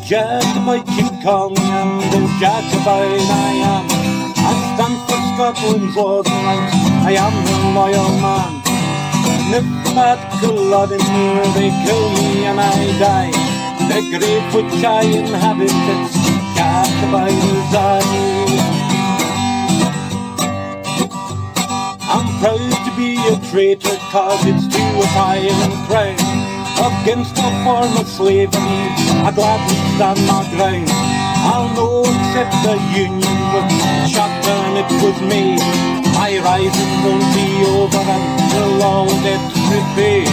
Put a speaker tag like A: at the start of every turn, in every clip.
A: Jacobite you call me, and the Jacobite I am. I stand for Scotland's laws and rights, I am the loyal man. And if that Culloden moor they kill me and I die, the grave which I inhabit, it's Jacobite as I. I'm proud to be a traitor, cause it's to a tyrant crown. Against all form of slavery, I gladly stand my ground. I'll no accept the union with shotgun it was made. My rising won't be over until all debts repaid.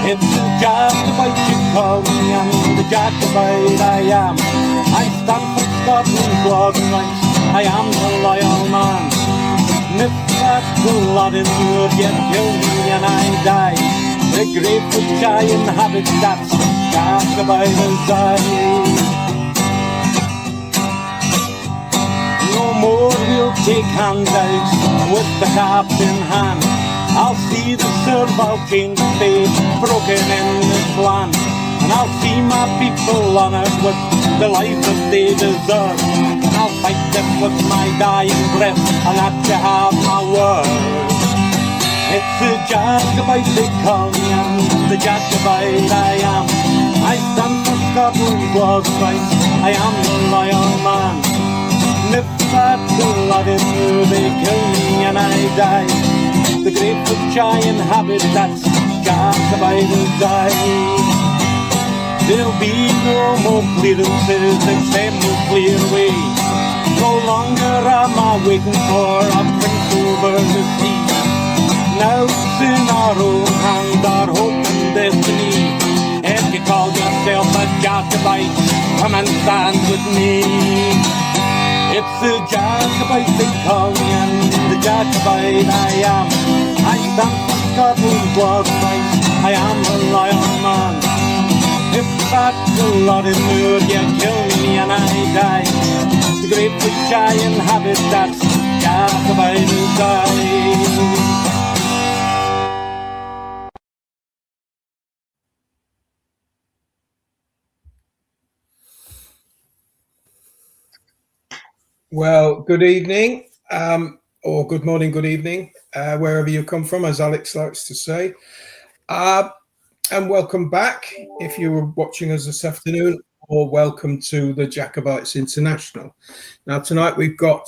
A: It's the Jacobite you call me, and the Jacobite I am. I stand for Scotland's laws and rights, I am the loyal man. And if that Culloden moor you kill me and I die, the grave which I inhabit, that's Jacobite as I. No more we'll take handouts with the cap in hand. I'll see the servile chains of faith broken in this land. And I'll see my people honoured with the life that they deserve. And I'll fight them with my dying breath, and that you have my word. It's the Jacobite they call me, and the Jacobite I am. I stand for Scotland's laws and rights, I am the loyal man. And if that Culloden moor they kill me and I die, the grave which I inhabit, that's Jacobite as I. There'll be no more clearances, it's them will clear away. No longer am I waiting for a prince over the sea. Now it's in our own hand, our hope and destiny. If you call yourself a Jacobite, come and stand with me. It's the Jacobite they call me, and the Jacobite I am. I stand for Scotland's laws and rights, I am a loyal man. If that Culloden moor you kill me and I die, the grave which I inhabit, that's Jacobite as I.
B: Well, good evening, or good morning, good evening, wherever you come from, as Alex likes to say. And welcome back if you were watching us this afternoon, or welcome to the Jacobites International. Now tonight we've got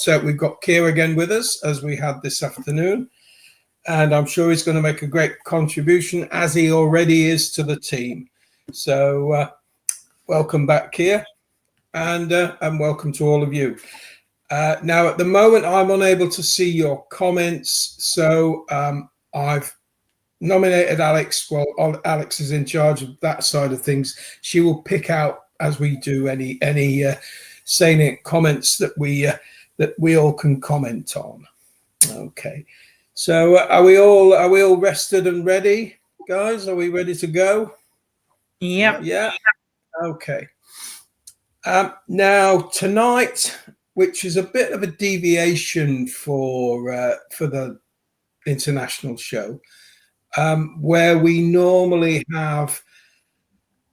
B: Keir again with us, as we had this afternoon, and I'm sure he's going to make a great contribution, as he already is, to the team. So welcome back, Keir, and welcome to all of you. Now, at the moment, I'm unable to see your comments, so I've nominated Alex. Well, Alex is in charge of that side of things. She will pick out, as we do, any salient comments that we all can comment on. Okay, so are we all rested and ready, guys? Are we ready to go?
C: Yep.
B: Yeah. Okay. Now tonight, which is a bit of a deviation for the international show, where we normally have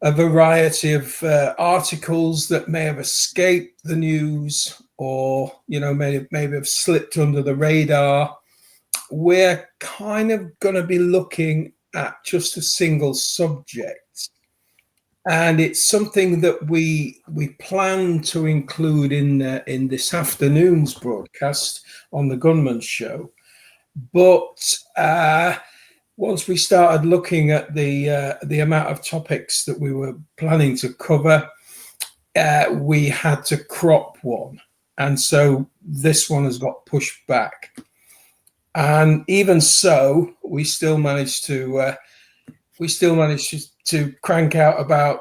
B: a variety of articles that may have escaped the news, or maybe have slipped under the radar. We're kind of going to be looking at just a single subject, and it's something that we plan to include in this afternoon's broadcast on the Gunman's Show. But once we started looking at the amount of topics that we were planning to cover, we had to crop one, and so this one has got pushed back. And even so, we still managed to crank out about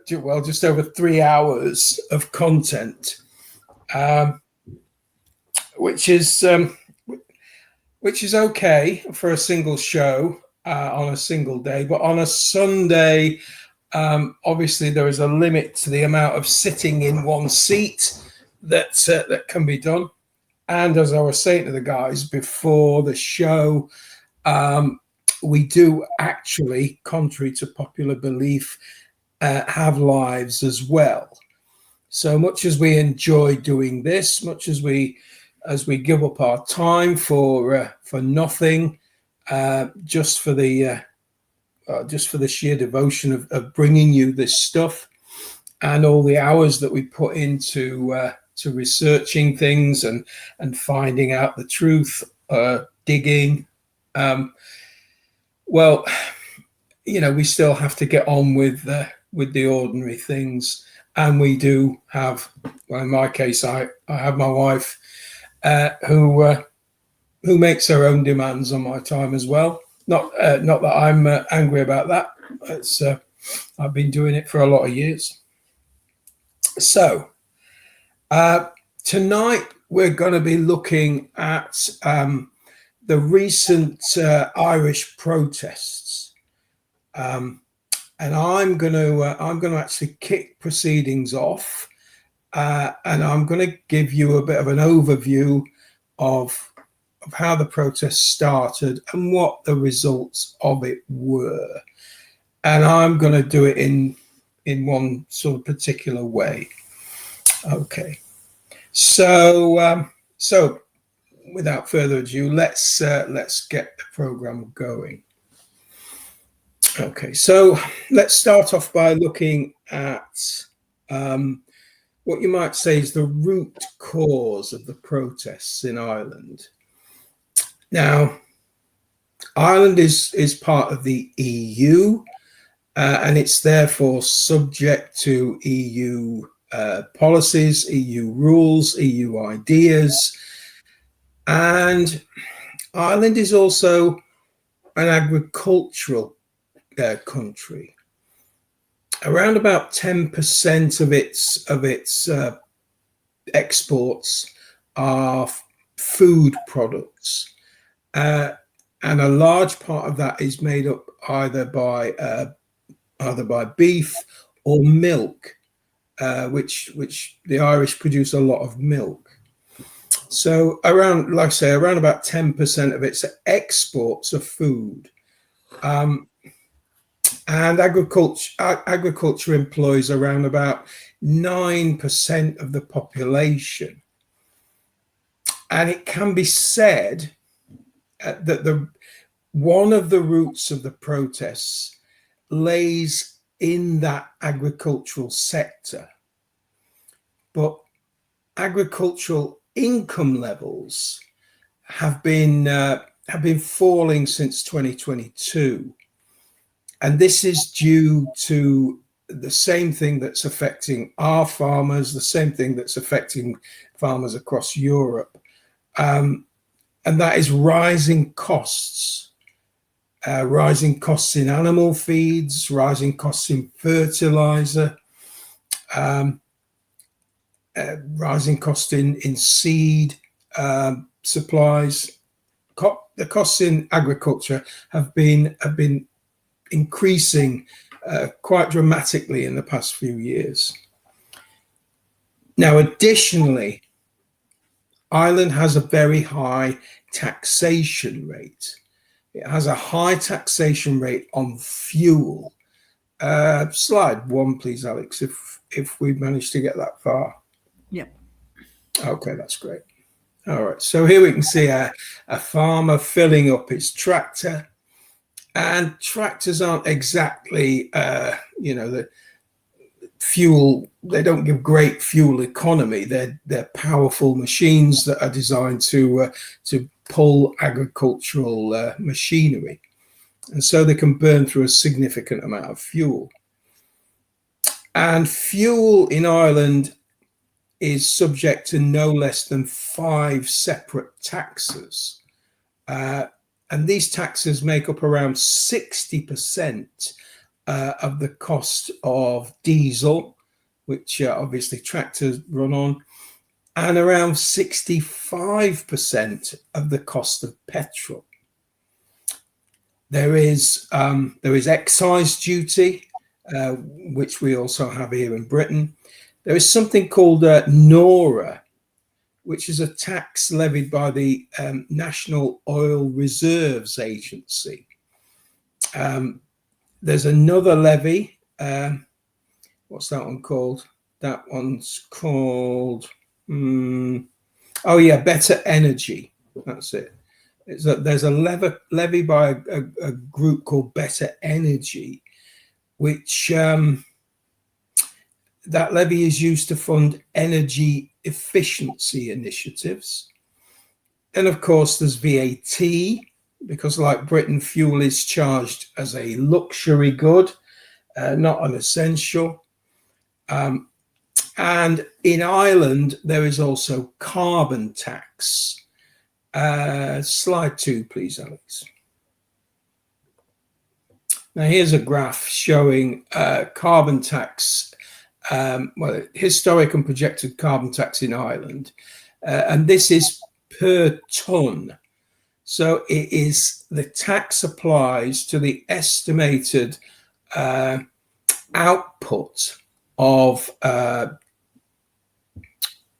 B: just over 3 hours of content, which is okay for a single show on a single day. But on a Sunday, obviously there is a limit to the amount of sitting in one seat that can be done. And as I was saying to the guys before the show, we do actually, contrary to popular belief, have lives as well. So much as we enjoy doing this, much as we give up our time for nothing, just for the sheer devotion of bringing you this stuff, and all the hours that we put into to researching things and finding out the truth, digging. Well, we still have to get on with the ordinary things, and we do have. Well, in my case, I have my wife who makes her own demands on my time as well. Not that I'm angry about that. It's I've been doing it for a lot of years. So tonight we're going to be looking at the recent Irish protests, and I'm going to actually kick proceedings off, and I'm going to give you a bit of an overview of how the protests started and what the results of it were, and I'm going to do it in one sort of particular way. Okay, so without further ado, let's get the program going. Okay, so let's start off by looking at what you might say is the root cause of the protests in Ireland. Now, Ireland is part of the EU, and it's therefore subject to EU policies, EU rules, EU ideas. And Ireland is also an agricultural country. Around about 10% of its exports are food products, and a large part of that is made up either by beef or milk, which the Irish produce a lot of milk. So around about 10% of its exports are food. And agriculture employs around about 9% of the population. And it can be said that one of the roots of the protests lays in that agricultural sector. But agricultural income levels have been falling since 2022. And this is due to the same thing that's affecting our farmers, the same thing that's affecting farmers across Europe. And that is rising costs in animal feeds, rising costs in fertilizer, rising cost in seed supplies. The costs in agriculture have been increasing quite dramatically in the past few years. Now, additionally, Ireland has a very high taxation rate. It has a high taxation rate on fuel. Slide one, please, Alex, if we've managed to get that far.
C: Yep.
B: Okay, that's great. All right, so here we can see a farmer filling up his tractor. And tractors aren't exactly, the fuel. They don't give great fuel economy. They're powerful machines that are designed to pull agricultural machinery, and so they can burn through a significant amount of fuel. And fuel in Ireland is subject to no less than 5 separate taxes. And these taxes make up around 60% of the cost of diesel, which obviously tractors run on, and around 65% of the cost of petrol. There is excise duty, which we also have here in Britain. There is something called NORA, which is a tax levied by the National Oil Reserves Agency. There's another levy what's that one called? That one's called, oh yeah, Better Energy. That's it. There's a levy by a group called Better Energy, which that levy is used to fund energy efficiency initiatives. And of course, there's VAT, because like Britain, fuel is charged as a luxury good, not an essential. And in Ireland, there is also carbon tax. Slide 2, please, Alex. Now, here's a graph showing carbon tax, well, historic and projected carbon tax in Ireland. And this is per tonne. So it is the tax applies to the estimated output of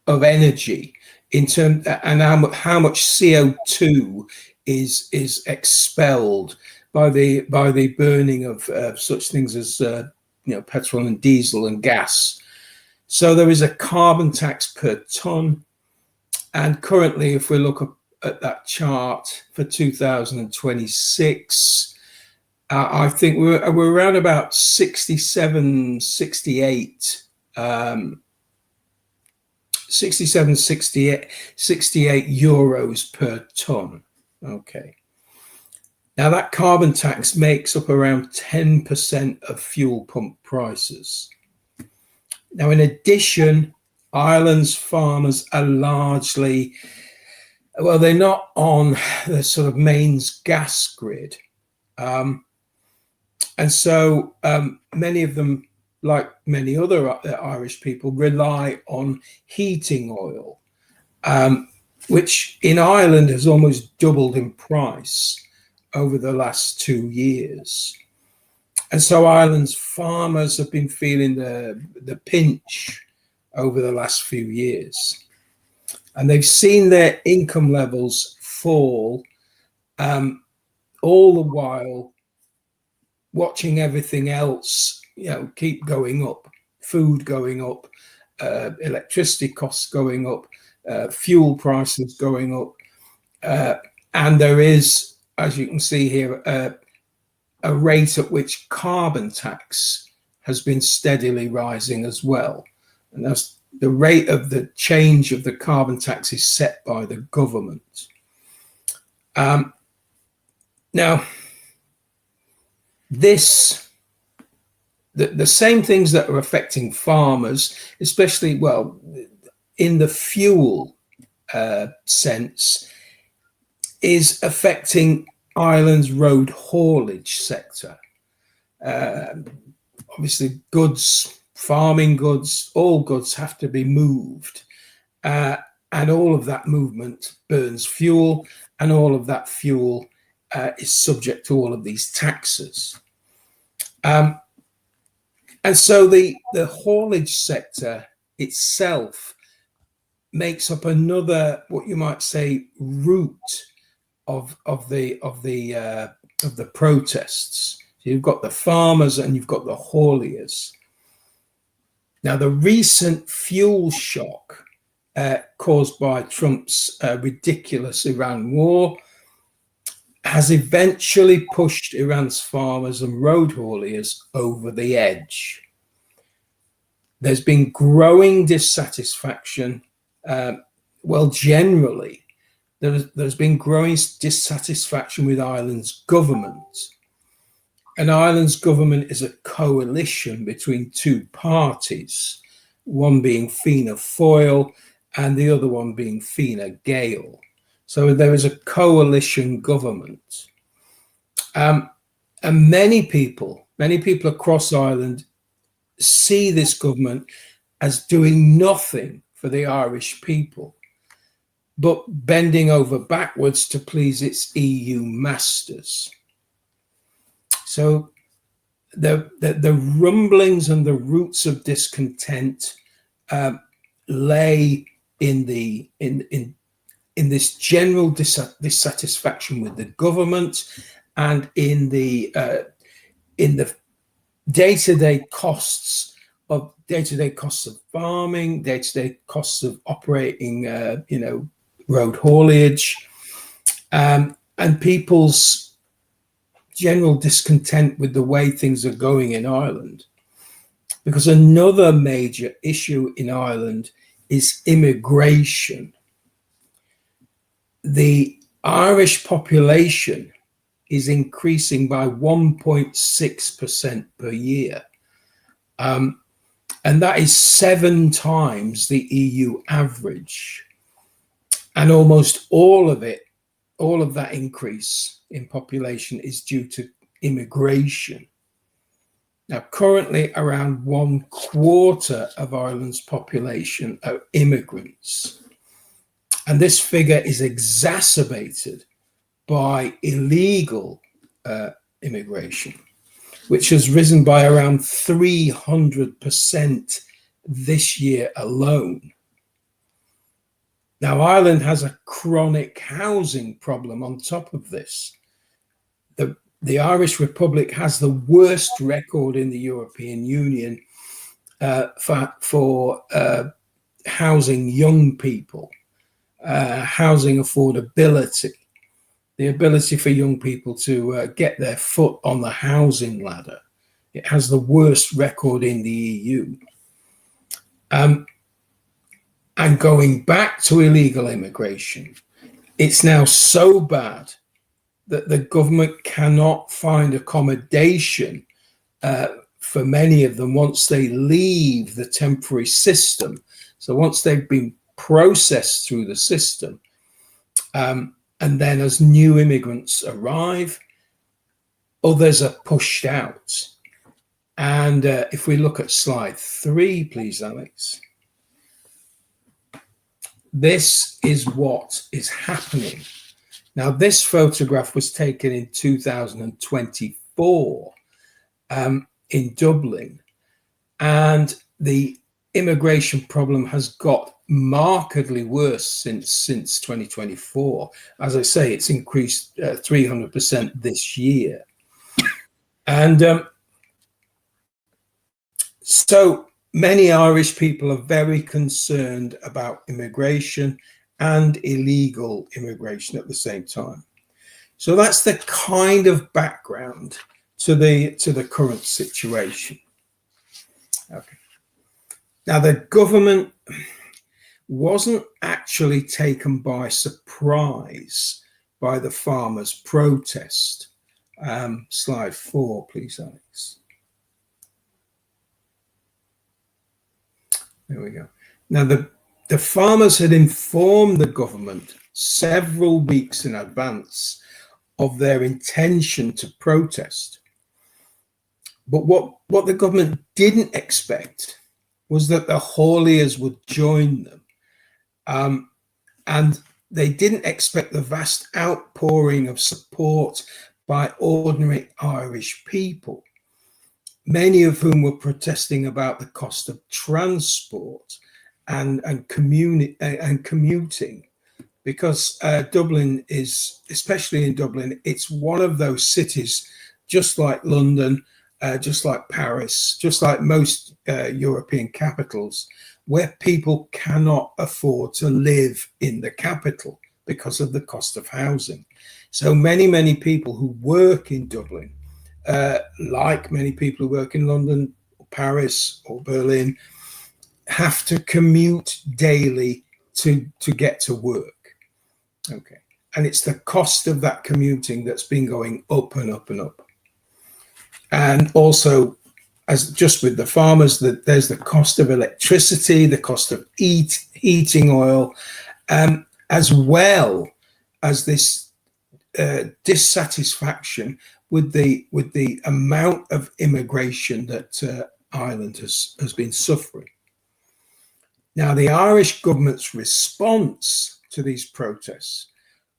B: energy in terms, and how much CO2 is expelled by the burning of such things as petrol and diesel and gas. So there is a carbon tax per tonne, and currently, if we look at that chart for 2026, I think we're around about 67, 68 euros per tonne. Okay. Now that carbon tax makes up around 10% of fuel pump prices. Now, in addition, Ireland's farmers are largely, well, they're not on the sort of mains gas grid. And so many of them, like many other Irish people, rely on heating oil, which in Ireland has almost doubled in price over the last 2 years. And so Ireland's farmers have been feeling the pinch over the last few years. And they've seen their income levels fall, all the while watching everything else, keep going up, food going up, electricity costs going up, fuel prices going up. And there is, as you can see here, a rate at which carbon tax has been steadily rising as well. And that's the rate of the change of the carbon tax is set by the government. Now, the same things that are affecting farmers, especially, well, in the fuel sense, is affecting Ireland's road haulage sector. Obviously, goods, farming goods, all goods have to be moved. And all of that movement burns fuel, and all of that fuel is subject to all of these taxes. And so the haulage sector itself makes up another, what you might say, route of the protests. So you've got the farmers and you've got the hauliers. Now, the recent fuel shock caused by Trump's ridiculous Iran war has eventually pushed Iran's farmers and road hauliers over the edge. There's been growing dissatisfaction. Well, generally, there's been growing dissatisfaction with Ireland's government. And Ireland's government is a coalition between two parties, one being Fianna Fáil and the other one being Fine Gael. So there is a coalition government. And many people across Ireland see this government as doing nothing for the Irish people, but bending over backwards to please its EU masters. So the rumblings and the roots of discontent lay in this general dissatisfaction with the government, and in the day-to-day costs of day-to-day costs of farming, day-to-day costs of operating, road haulage, and people's general discontent with the way things are going in Ireland. Because another major issue in Ireland is immigration. The Irish population is increasing by 1.6% per year. And that is 7 times the EU average. And almost all of that increase in population is due to immigration. Now, currently, around 1/4 of Ireland's population are immigrants. And this figure is exacerbated by illegal immigration, which has risen by around 300% this year alone. Now, Ireland has a chronic housing problem on top of this. The Irish Republic has the worst record in the European Union for housing young people, housing affordability, the ability for young people to get their foot on the housing ladder. It has the worst record in the EU. And going back to illegal immigration, it's now so bad that the government cannot find accommodation for many of them once they leave the temporary system. So once they've been processed through the system, and then as new immigrants arrive, others are pushed out. And if we look at slide 3, please, Alex. This is what is happening. Now, this photograph was taken in 2024 in Dublin, and the immigration problem has got markedly worse since 2024. As I say, it's increased 300% this year. And so many Irish people are very concerned about immigration and illegal immigration at the same time. So that's the kind of background to the current situation. Okay. Now, the government wasn't actually taken by surprise by the farmers' protest. Slide 4, please, Alex. There we go. Now, the farmers had informed the government several weeks in advance of their intention to protest. But what the government didn't expect was that the hauliers would join them. And they didn't expect the vast outpouring of support by ordinary Irish people, many of whom were protesting about the cost of transport and commuting, because Dublin is, especially in Dublin, it's one of those cities, just like London, just like Paris, just like most European capitals, where people cannot afford to live in the capital because of the cost of housing. So many people who work in Dublin, like many people who work in London, or Paris, or Berlin, have to commute daily to get to work. Okay. And it's the cost of that commuting that's been going up and up and up. And also, as just with the farmers, that there's the cost of electricity, the cost of heating oil, as well as this dissatisfaction with the amount of immigration that Ireland has been suffering. Now, the Irish government's response to these protests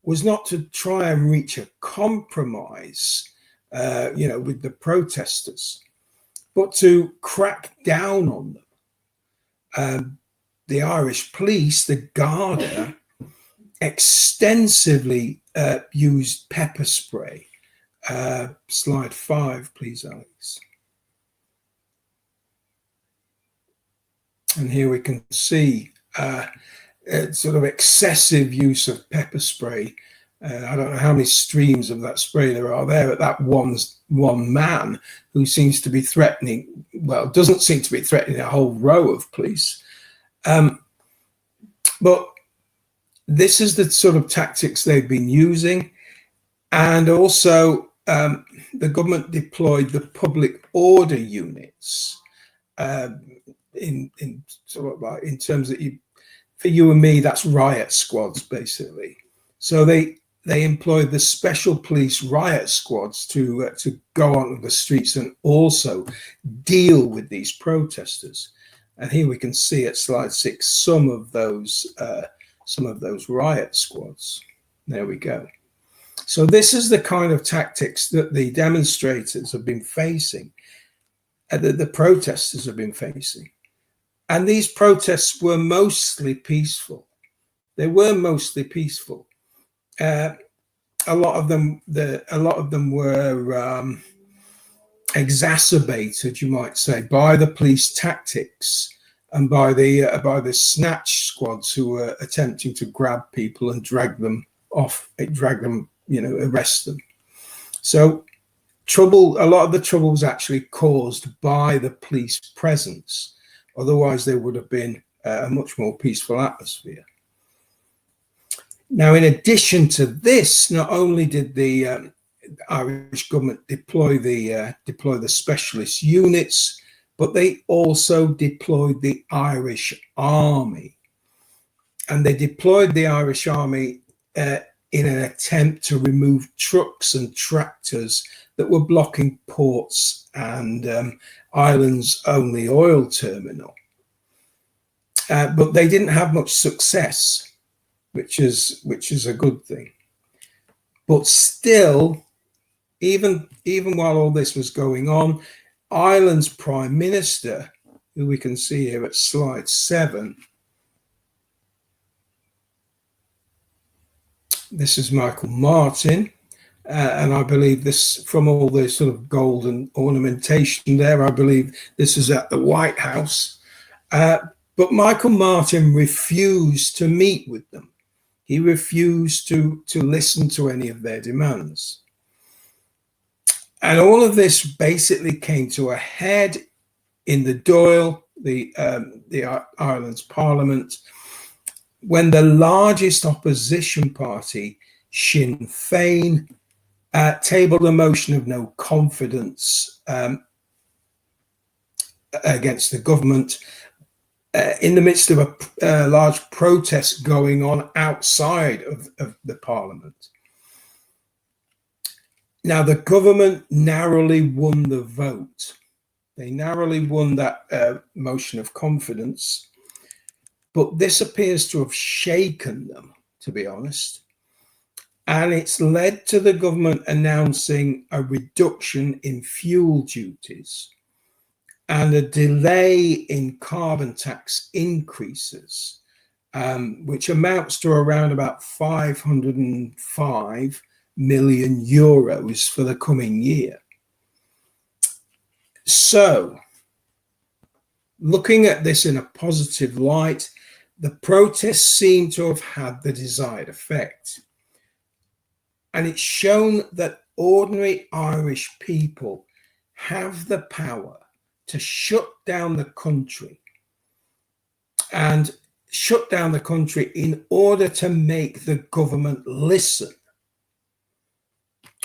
B: was not to try and reach a compromise, with the protesters, but to crack down on them. The Irish police, the Garda, extensively used pepper spray. Slide 5, please, Alex. And here we can see sort of excessive use of pepper spray. I don't know how many streams of that spray there are there at that one man who seems to be threatening, well, doesn't seem to be threatening a whole row of police. But this is the sort of tactics they've been using. And also the government deployed the public order units in sort of like, in terms that for you and me, that's riot squads, basically. So they employed the special police riot squads to go onto the streets and also deal with these protesters. And here we can see at slide 6 some of those riot squads. There we go. So this is the kind of tactics that the demonstrators have been facing, that the protesters have been facing. And these protests were mostly peaceful. They were mostly peaceful. A lot of them were exacerbated, you might say, by the police tactics and by the snatch squads who were attempting to grab people and drag them off, arrest them. So a lot of the trouble was actually caused by the police presence. Otherwise, there would have been a much more peaceful atmosphere. Now, in addition to this, not only did the Irish government deploy the specialist units, but they also deployed the Irish Army. And they deployed the Irish Army in an attempt to remove trucks and tractors that were blocking ports and Ireland's only oil terminal. But they didn't have much success, which is a good thing. But still, even while all this was going on, Ireland's Prime Minister, who we can see here at slide 7, this is Michael Martin, and I believe this, from all the sort of golden ornamentation there, I believe this is at the White House. But Michael Martin refused to meet with them. He refused to listen to any of their demands. And all of this basically came to a head in the Dáil, the Ireland's Parliament, when the largest opposition party, Sinn Féin, tabled a motion of no confidence against the government in the midst of a large protest going on outside of the Parliament. Now, the government narrowly won the vote. They narrowly won that motion of confidence. But this appears to have shaken them, to be honest. And it's led to the government announcing a reduction in fuel duties and a delay in carbon tax increases, which amounts to around about 505 million euros for the coming year. So, looking at this in a positive light, the protests seem to have had the desired effect. And it's shown that ordinary Irish people have the power to shut down the country, and shut down the country in order to make the government listen.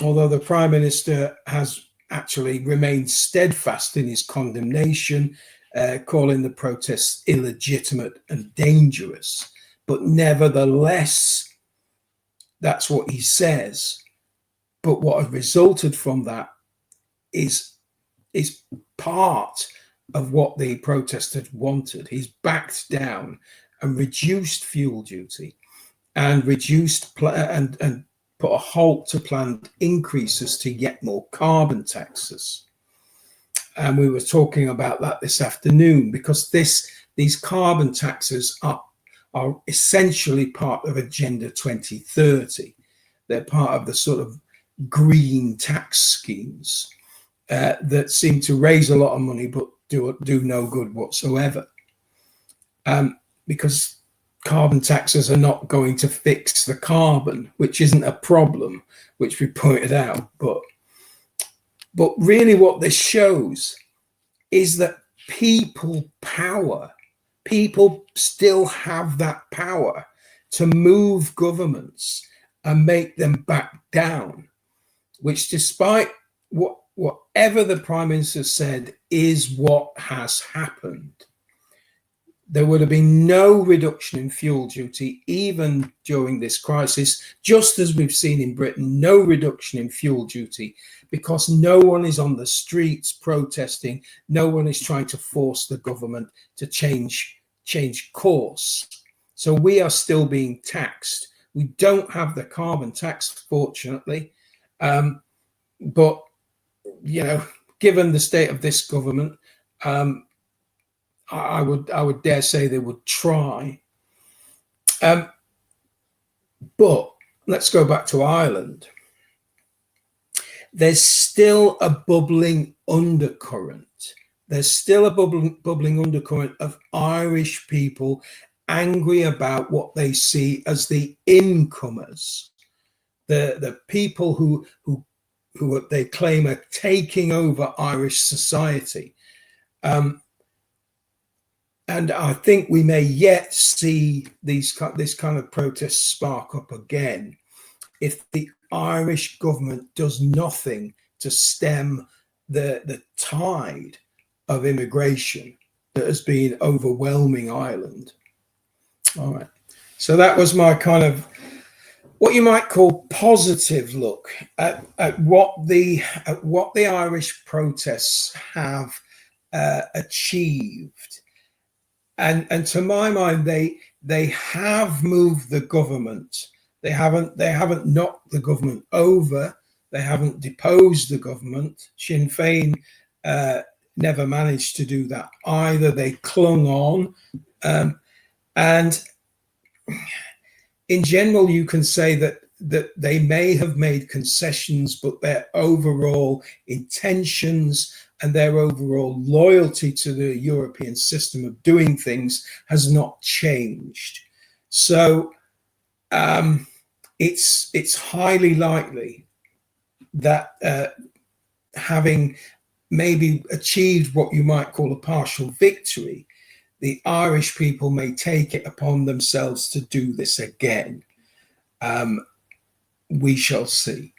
B: Although the Prime Minister has actually remained steadfast in his condemnation, calling the protests illegitimate and dangerous. But nevertheless, that's what he says. But what has resulted from that is part of what the protesters wanted. He's backed down and reduced fuel duty and reduced and put a halt to planned increases to get more carbon taxes. And we were talking about that this afternoon, because these carbon taxes are essentially part of Agenda 2030. They're part of the sort of green tax schemes that seem to raise a lot of money but do no good whatsoever. because carbon taxes are not going to fix the carbon, which isn't a problem, which we pointed out. But really what this shows is that people still have that power to move governments and make them back down, which despite whatever the Prime Minister said is what has happened. There would have been no reduction in fuel duty even during this crisis, just as we've seen in Britain, no reduction in fuel duty, because no one is on the streets protesting, no one is trying to force the government to change course. So we are still being taxed. We don't have the carbon tax, fortunately, but given the state of this government, I would dare say they would try. But let's go back to Ireland. There's still a bubbling undercurrent. There's still a bubbling undercurrent of Irish people angry about what they see as the incomers, the people who they claim are taking over Irish society. And I think we may yet see this kind of protest spark up again if the Irish government does nothing to stem the tide of immigration that has been overwhelming Ireland. All right. So that was my kind of what you might call positive look at what the Irish protests have achieved. And to my mind, they have moved the government. They haven't knocked the government over. They haven't deposed the government. Sinn Féin never managed to do that either. They clung on, and in general, you can say that they may have made concessions, but their overall intentions and their overall loyalty to the European system of doing things has not changed. So it's highly likely that having maybe achieved what you might call a partial victory, the Irish people may take it upon themselves to do this again. We shall see.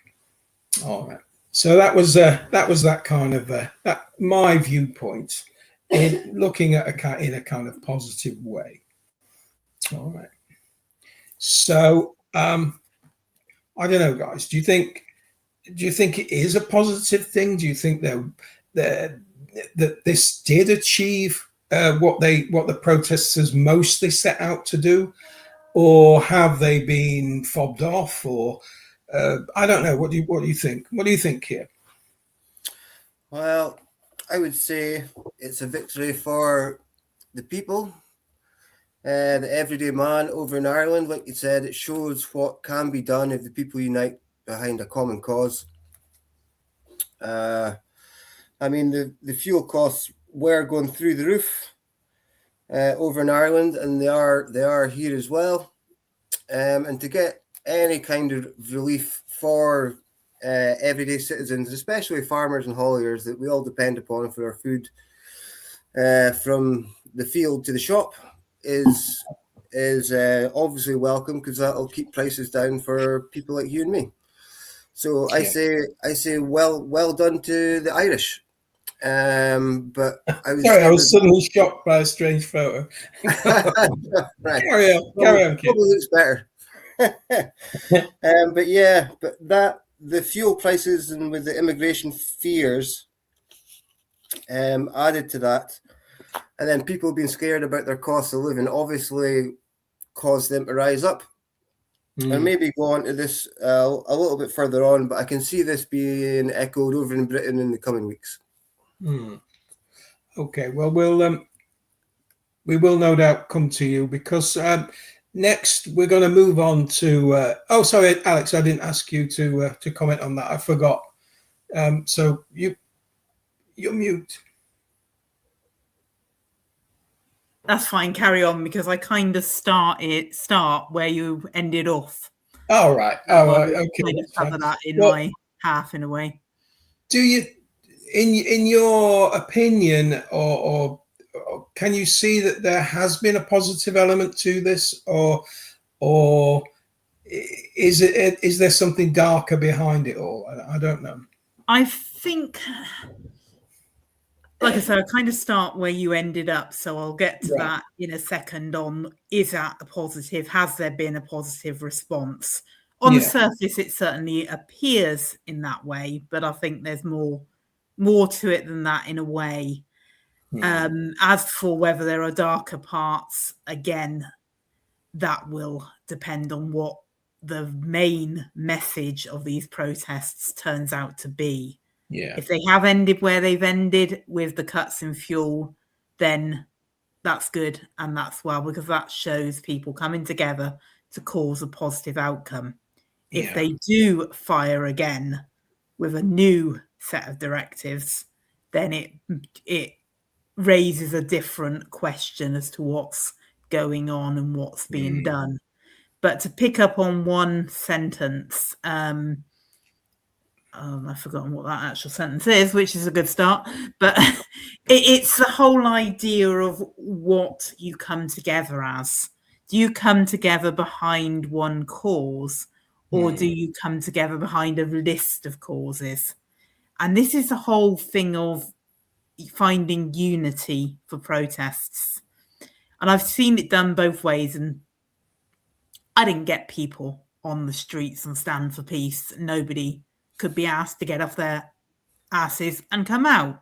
B: All right. So that was that kind of my viewpoint in looking at in a kind of positive way. All right. So I don't know, guys. Do you think it is a positive thing? Do you think that this did achieve what the protesters mostly set out to do, or have they been fobbed off, or I don't know. What do you think? What do you think here?
C: Well, I would say it's a victory for the people, the everyday man over in Ireland. Like you said, it shows what can be done if the people unite behind a common cause. I mean, the fuel costs were going through the roof over in Ireland, and they are here as well. And to get any kind of relief for everyday citizens, especially farmers and hauliers that we all depend upon for our food from the field to the shop, is obviously welcome, because that'll keep prices down for people like you and me. So I say well done to the Irish. But I was
B: suddenly shocked by a strange photo.
C: Right.
B: Carry on, kid.
C: Probably looks better. But the fuel prices and with the immigration fears added to that, and then people being scared about their cost of living obviously caused them to rise up. And maybe go on to this a little bit further on, but I can see this being echoed over in Britain in the coming weeks.
B: Okay, well, we will no doubt come to you, because next we're going to move on to. Sorry, Alex, I didn't ask you to comment on that. I forgot. So you're mute.
D: That's fine. Carry on, because I kind of start where you ended off.
B: All right. Okay.
D: Kind of cover that in my half, in a way.
B: Do you, in your opinion, or can you see that there has been a positive element to this, or is there something darker behind it all? I don't know.
D: I think, like I said, I kind of start where you ended up, so I'll get to that in a second. On, is that a positive? Has there been a positive response? On the surface, it certainly appears in that way, but I think there's more to it than that, in a way. As for whether there are darker parts, again, that will depend on what the main message of these protests turns out to be. If they have ended where they've ended, with the cuts in fuel, then that's good, and that's well, because that shows people coming together to cause a positive outcome. If they do fire again with a new set of directives, then it raises a different question as to what's going on and what's being done. But to pick up on one sentence, I've forgotten what that actual sentence is, which is a good start. But it's the whole idea of what you come together as. Do you come together behind one cause, or do you come together behind a list of causes? And this is the whole thing of finding unity for protests. And I've seen it done both ways. And I didn't get people on the streets and stand for peace. Nobody could be asked to get off their asses and come out.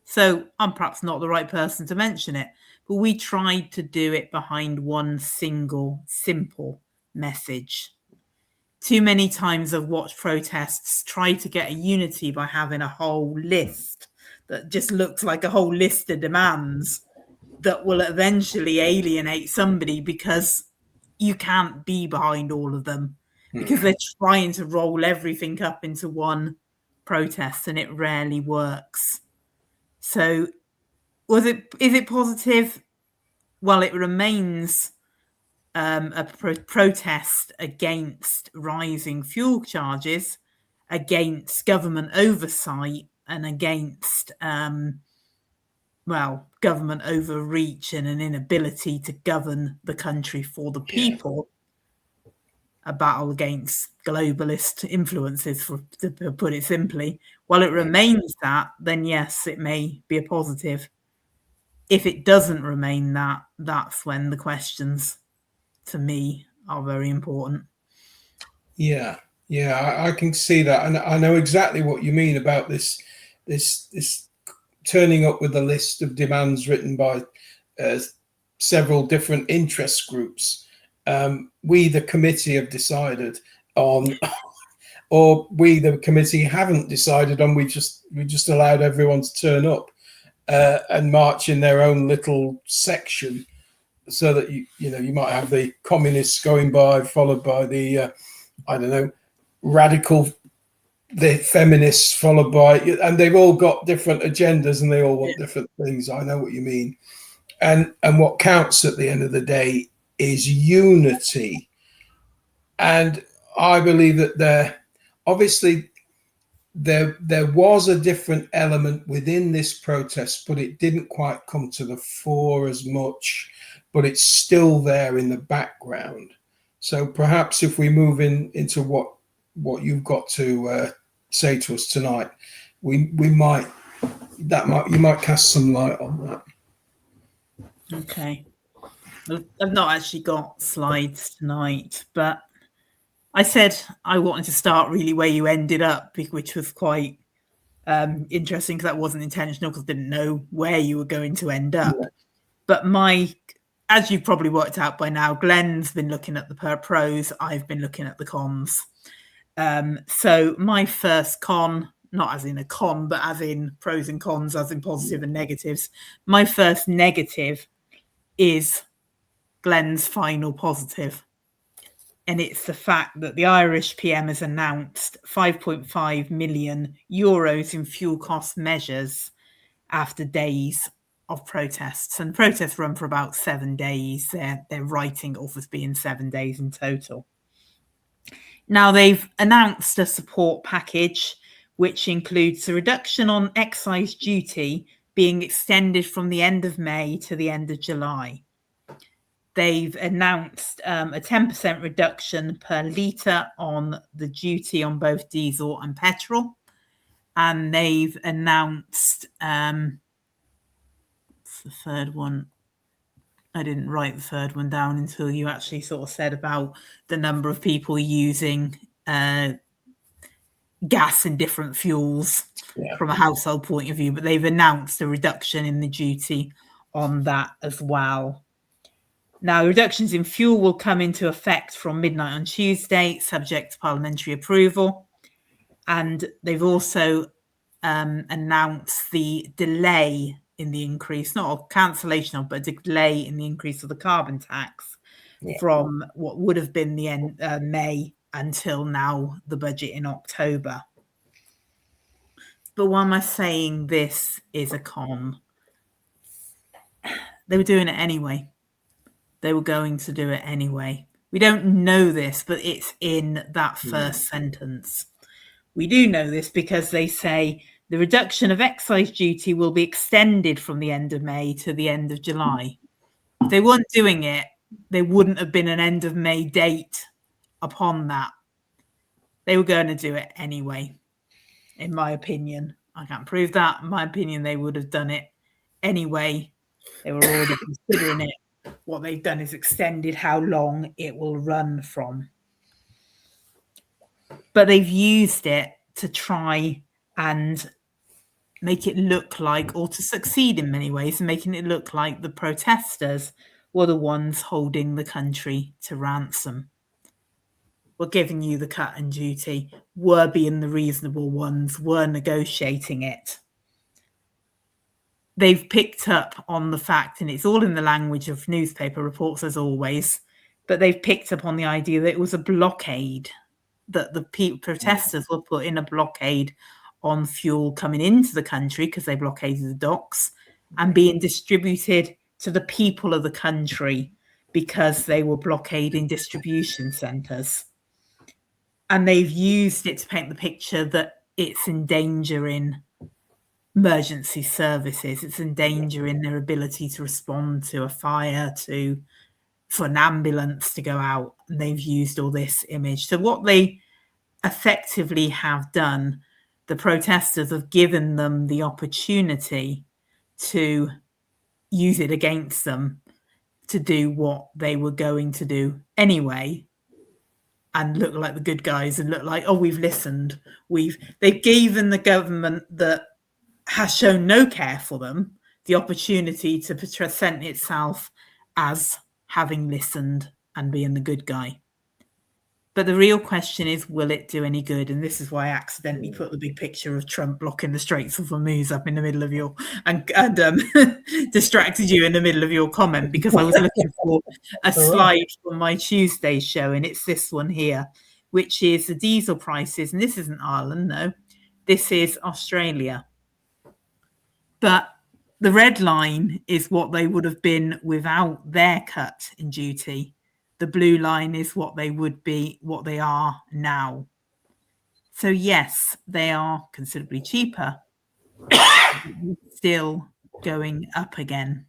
D: So I'm perhaps not the right person to mention it, but we tried to do it behind one single, simple message. Too many times I've watched protests try to get a unity by having a whole list that just looks like a whole list of demands that will eventually alienate somebody, because you can't be behind all of them, because they're trying to roll everything up into one protest, and it rarely works. So is it positive? Well, it remains a protest against rising fuel charges, against government oversight, and against government overreach and an inability to govern the country for the people. A battle against globalist influences, to put it simply. While it remains that, then yes, it may be a positive. If it doesn't remain that, that's when the questions, to me, are very important.
B: Yeah, I can see that, and I know exactly what you mean about this turning up with a list of demands written by several different interest groups. We, the committee, have decided on, or we, the committee, haven't decided on. We just allowed everyone to turn up and march in their own little section, so that you might have the communists going by, followed by the radical, the feminists, followed by, and they've all got different agendas and they all want different things. I know what you mean. And what counts at the end of the day is unity. And I believe that there was a different element within this protest, but it didn't quite come to the fore as much, but it's still there in the background. So perhaps if we move into what you've got to say to us tonight, you might cast some light on that.
D: Okay. I've not actually got slides tonight, but I said I wanted to start really where you ended up, which was quite interesting, because that wasn't intentional, because I didn't know where you were going to end up. Yeah. But as you've probably worked out by now, Glenn's been looking at the pros, I've been looking at the cons. So my first con, not as in a con, but as in pros and cons, as in positive and negatives. My first negative is Glenn's final positive. And it's the fact that the Irish PM has announced 5.5 million euros in fuel cost measures after days of protests, and protests run for about 7 days. They're writing it off as being 7 days in total. Now, they've announced a support package which includes a reduction on excise duty being extended from the end of May to the end of July. They've announced a 10% reduction per litre on the duty on both diesel and petrol. And they've announced, what's the third one? I didn't write the third one down until you actually sort of said about the number of people using gas and different fuels from a household point of view, but they've announced a reduction in the duty on that as well. Now, reductions in fuel will come into effect from midnight on Tuesday, subject to parliamentary approval. And they've also announced the delay in the increase, not a cancellation of, but a delay in the increase of the carbon tax from what would have been the end May until now, the budget in October. But why am I saying this is a con? They were doing it anyway. They were going to do it anyway. We don't know this, but it's in that first sentence. We do know this because they say the reduction of excise duty will be extended from the end of May to the end of July. If they weren't doing it, there wouldn't have been an end of May date upon that. They were going to do it anyway, in my opinion. I can't prove that. In my opinion, they would have done it anyway. They were already considering it. What they've done is extended how long it will run from. But they've used it to try and make it look like, or to succeed in many ways, making it look like the protesters were the ones holding the country to ransom. Were giving you the cut in duty, were being the reasonable ones, were negotiating it. They've picked up on the fact, and it's all in the language of newspaper reports as always, but they've picked up on the idea that it was a blockade, that the protesters were put in a blockade on fuel coming into the country because they blockaded the docks and being distributed to the people of the country because they were blockading distribution centres. And they've used it to paint the picture that it's endangering emergency services. It's endangering their ability to respond to a fire, for an ambulance to go out. And they've used all this image. So what they effectively have done, the protesters have given them the opportunity to use it against them to do what they were going to do anyway, and look like the good guys and look like, oh, we've listened. They've given the government that has shown no care for them the opportunity to present itself as having listened and being the good guy. But the real question is, will it do any good? And this is why I accidentally put the big picture of Trump blocking the Straits of Hormuz up in the middle of your and distracted you in the middle of your comment, because I was looking for a slide from my Tuesday show, and it's this one here, which is the diesel prices. And this isn't Ireland, no. This is Australia. But the red line is what they would have been without their cut in duty. The blue line is what they would be, what they are now. So yes, they are considerably cheaper, still going up again.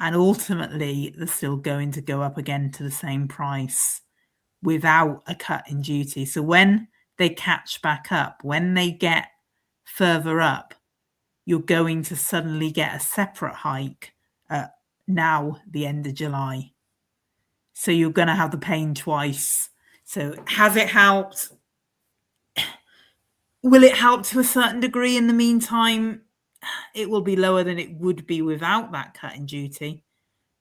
D: And ultimately, they're still going to go up again to the same price without a cut in duty. So when they catch back up, when they get further up, you're going to suddenly get a separate hike at now the end of July. So you're going to have the pain twice. So has it helped? Will it help to a certain degree in the meantime? It will be lower than it would be without that cut in duty.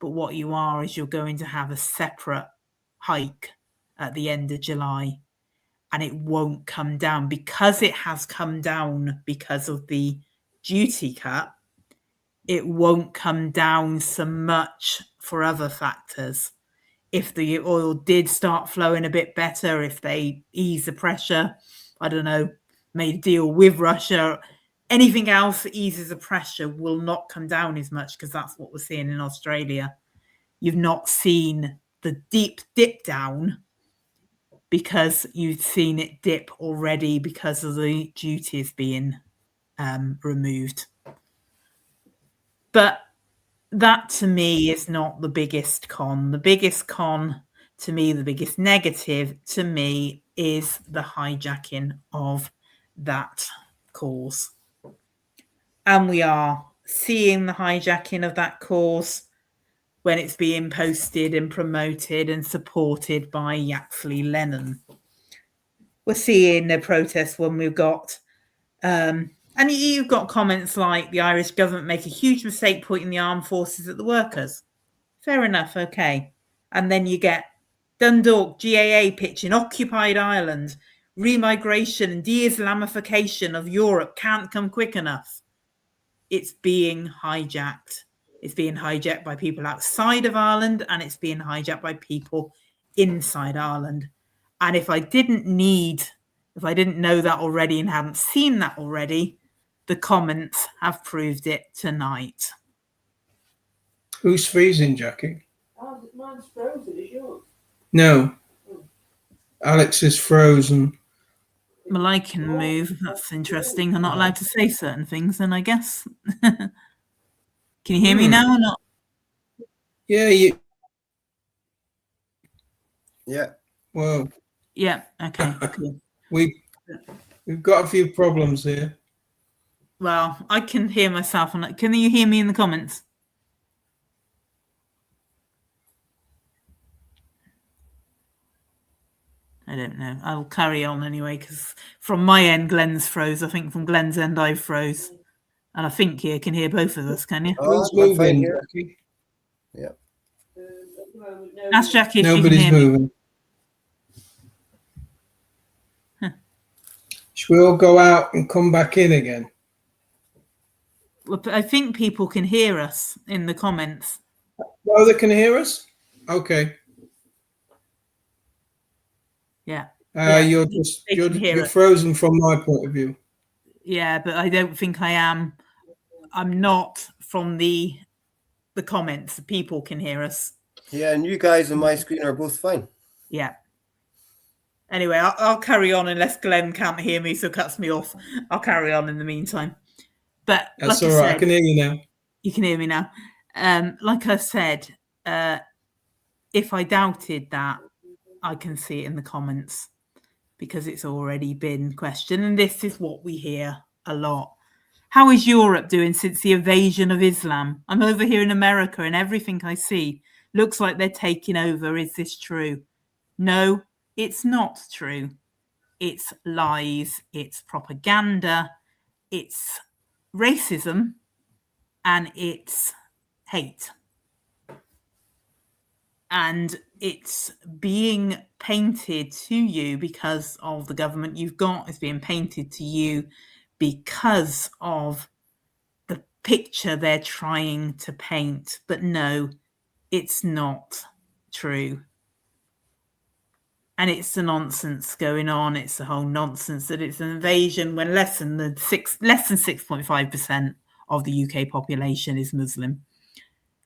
D: But what you are is you're going to have a separate hike at the end of July. And it won't come down because it has come down because of the duty cut. It won't come down so much for other factors. If the oil did start flowing a bit better, if they ease the pressure, I don't know, made a deal with Russia, anything else that eases the pressure will not come down as much, because that's what we're seeing in Australia. You've not seen the deep dip down because you've seen it dip already because of the duties being removed. But that to me is not the biggest con. The biggest con to me, the biggest negative to me, is the hijacking of that cause. And we are seeing the hijacking of that cause when it's being posted and promoted and supported by lRELAND. We're seeing the protests when we've got, and you've got comments like the Irish government make a huge mistake pointing the armed forces at the workers. Fair enough, okay. And then you get Dundalk GAA pitching occupied Ireland, remigration and de-Islamification of Europe can't come quick enough. It's being hijacked. It's being hijacked by people outside of Ireland, and it's being hijacked by people inside Ireland. And if I didn't know that already and hadn't seen that already, the comments have proved it tonight.
B: Who's freezing, Jackie?
E: Mine's frozen, is yours?
B: No. Alex is frozen.
D: Well, I can move. That's interesting. I'm not allowed to say certain things, then, I guess. Can you hear me now or not?
B: Yeah,
C: Yeah.
B: Well,
D: Yeah. Okay. Cool.
B: we've got a few problems here.
D: Well, I can hear myself. Can you hear me in the comments? I don't know. I'll carry on anyway, because from my end, Glenn's froze. I think from Glenn's end, I froze. And I think you can hear both of us, can you?
B: Who's
C: I'm fine
B: moving,
C: here.
B: Jackie?
C: Yeah.
D: Ask Jackie if
B: Nobody's
D: she can hear me.
B: moving. Should we all go out and come back in again?
D: Well, I think people can hear us in the comments.
B: Oh, they can hear us? Okay.
D: Yeah.
B: You're frozen from my point of view.
D: Yeah, but I don't think I am. I'm not from the comments. People can hear us.
C: Yeah, and you guys on my screen are both fine.
D: Yeah. Anyway, I'll carry on unless Glenn can't hear me, so cuts me off. I'll carry on in the meantime. But
B: That's
D: like
B: all right.
D: I said,
B: I can hear you now.
D: You can hear me now. Like I said, if I doubted that, I can see it in the comments because it's already been questioned. And this is what we hear a lot. How is Europe doing since the invasion of Islam? I'm over here in America and everything I see looks like they're taking over. Is this true? No, it's not true. It's lies. It's propaganda. It's racism. And it's hate. And it's being painted to you because of the government you've got. It's being painted to you because of the picture they're trying to paint. But no, it's not true. And it's the nonsense going on. It's the whole nonsense that it's an invasion when less than 6.5% of the UK population is Muslim.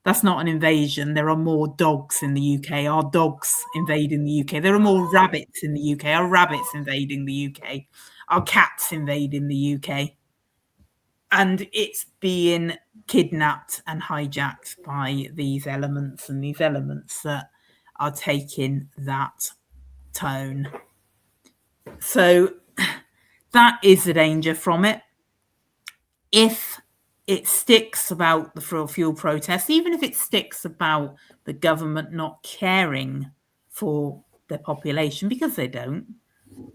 D: That's not an invasion. There are more dogs in the UK. Are dogs invading the UK? There are more rabbits in the UK. Are rabbits invading the UK? Are cats invading the UK? And it's being kidnapped and hijacked by these elements, and these elements that are taking that tone. So that is the danger from it. If it sticks about the fuel protest, even if it sticks about the government not caring for their population, because they don't,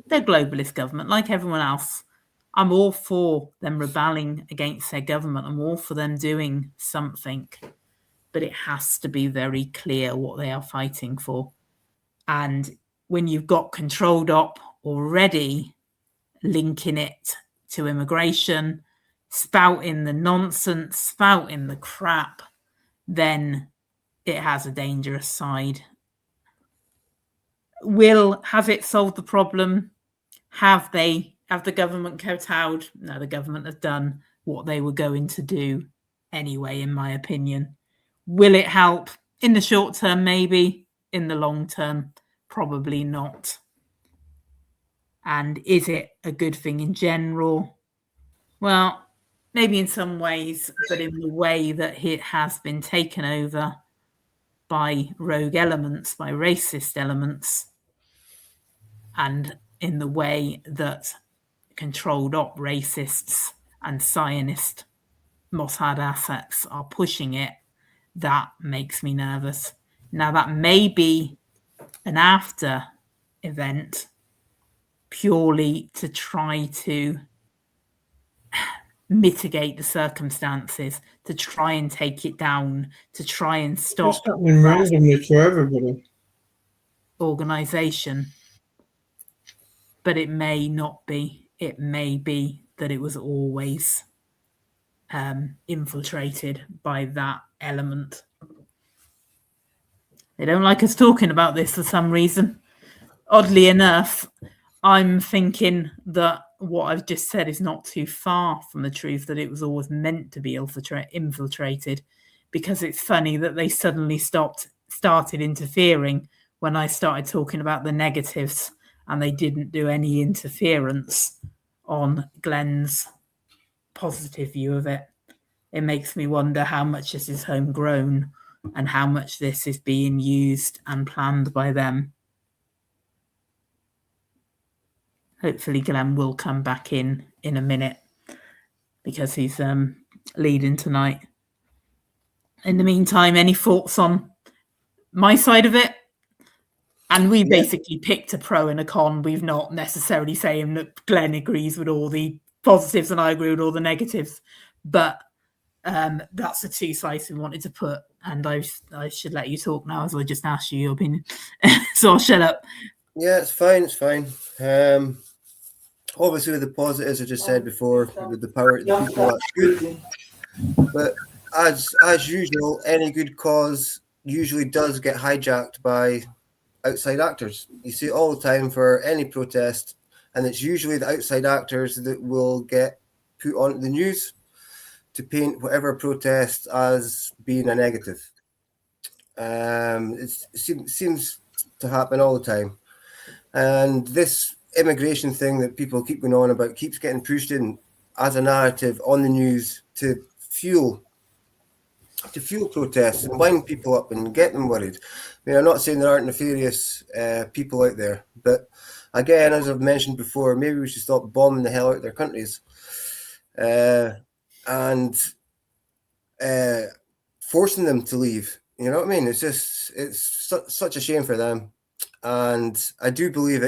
D: they're globalist government like everyone else. I'm all for them rebelling against their government. I'm all for them doing something, but it has to be very clear what they are fighting for. And when you've got controlled op already linking it to immigration, spouting the nonsense, spouting the crap, then it has a dangerous side. Has it solved the problem? Have they Have the government kowtowed? No, the government have done what they were going to do anyway, in my opinion. Will it help in the short term? Maybe. In the long term, probably not. And is it a good thing in general? Well, maybe in some ways, but in the way that it has been taken over by rogue elements, by racist elements, and in the way that controlled op racists and Zionist Mossad assets are pushing it, that makes me nervous. Now, that may be an after event purely to try to mitigate the circumstances, to try and take it down, to try and stop
B: It's happening randomly to everybody.
D: organisation. But it may not be. It may be that it was always infiltrated by that element. They don't like us talking about this for some reason. Oddly enough, I'm thinking that what I've just said is not too far from the truth, that it was always meant to be infiltrated, because it's funny that they suddenly started interfering when I started talking about the negatives, and they didn't do any interference on Glenn's positive view of it. It makes me wonder how much this is homegrown and how much this is being used and planned by them. Hopefully Glenn will come back in a minute, because he's leading tonight. In the meantime, any thoughts on my side of it? And we basically picked a pro and a con. We've not necessarily saying that Glenn agrees with all the positives and I agree with all the negatives, but that's the two sides we wanted to put. And I should let you talk now, as I just asked you your opinion. So I'll shut up.
C: Yeah, it's fine. It's fine. Obviously, with the positives, I just said before, with the power of the people, that's good. But as usual, any good cause usually does get hijacked by outside actors. You see it all the time for any protest, and it's usually the outside actors that will get put onto the news to paint whatever protest as being a negative. It seems to happen all the time. And this immigration thing that people keep going on about keeps getting pushed in as a narrative on the news to fuel protests and wind people up and get them worried. I mean, I'm not saying there aren't nefarious people out there, but again, as I've mentioned before, maybe we should stop bombing the hell out of their countries and forcing them to leave. You know what I mean? It's such a shame for them. And I do believe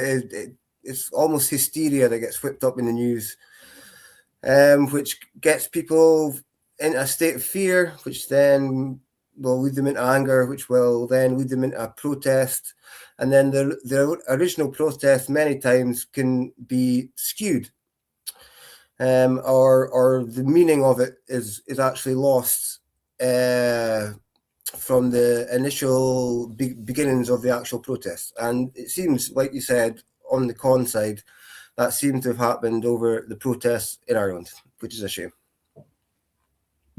C: it's almost hysteria that gets whipped up in the news, which gets people in a state of fear, which then will lead them into anger, which will then lead them into a protest. And then the original protest many times can be skewed, or the meaning of it is actually lost from the initial beginnings of the actual protest. And it seems, like you said, on the con side, that seems to have happened over the protests in Ireland, which is a shame.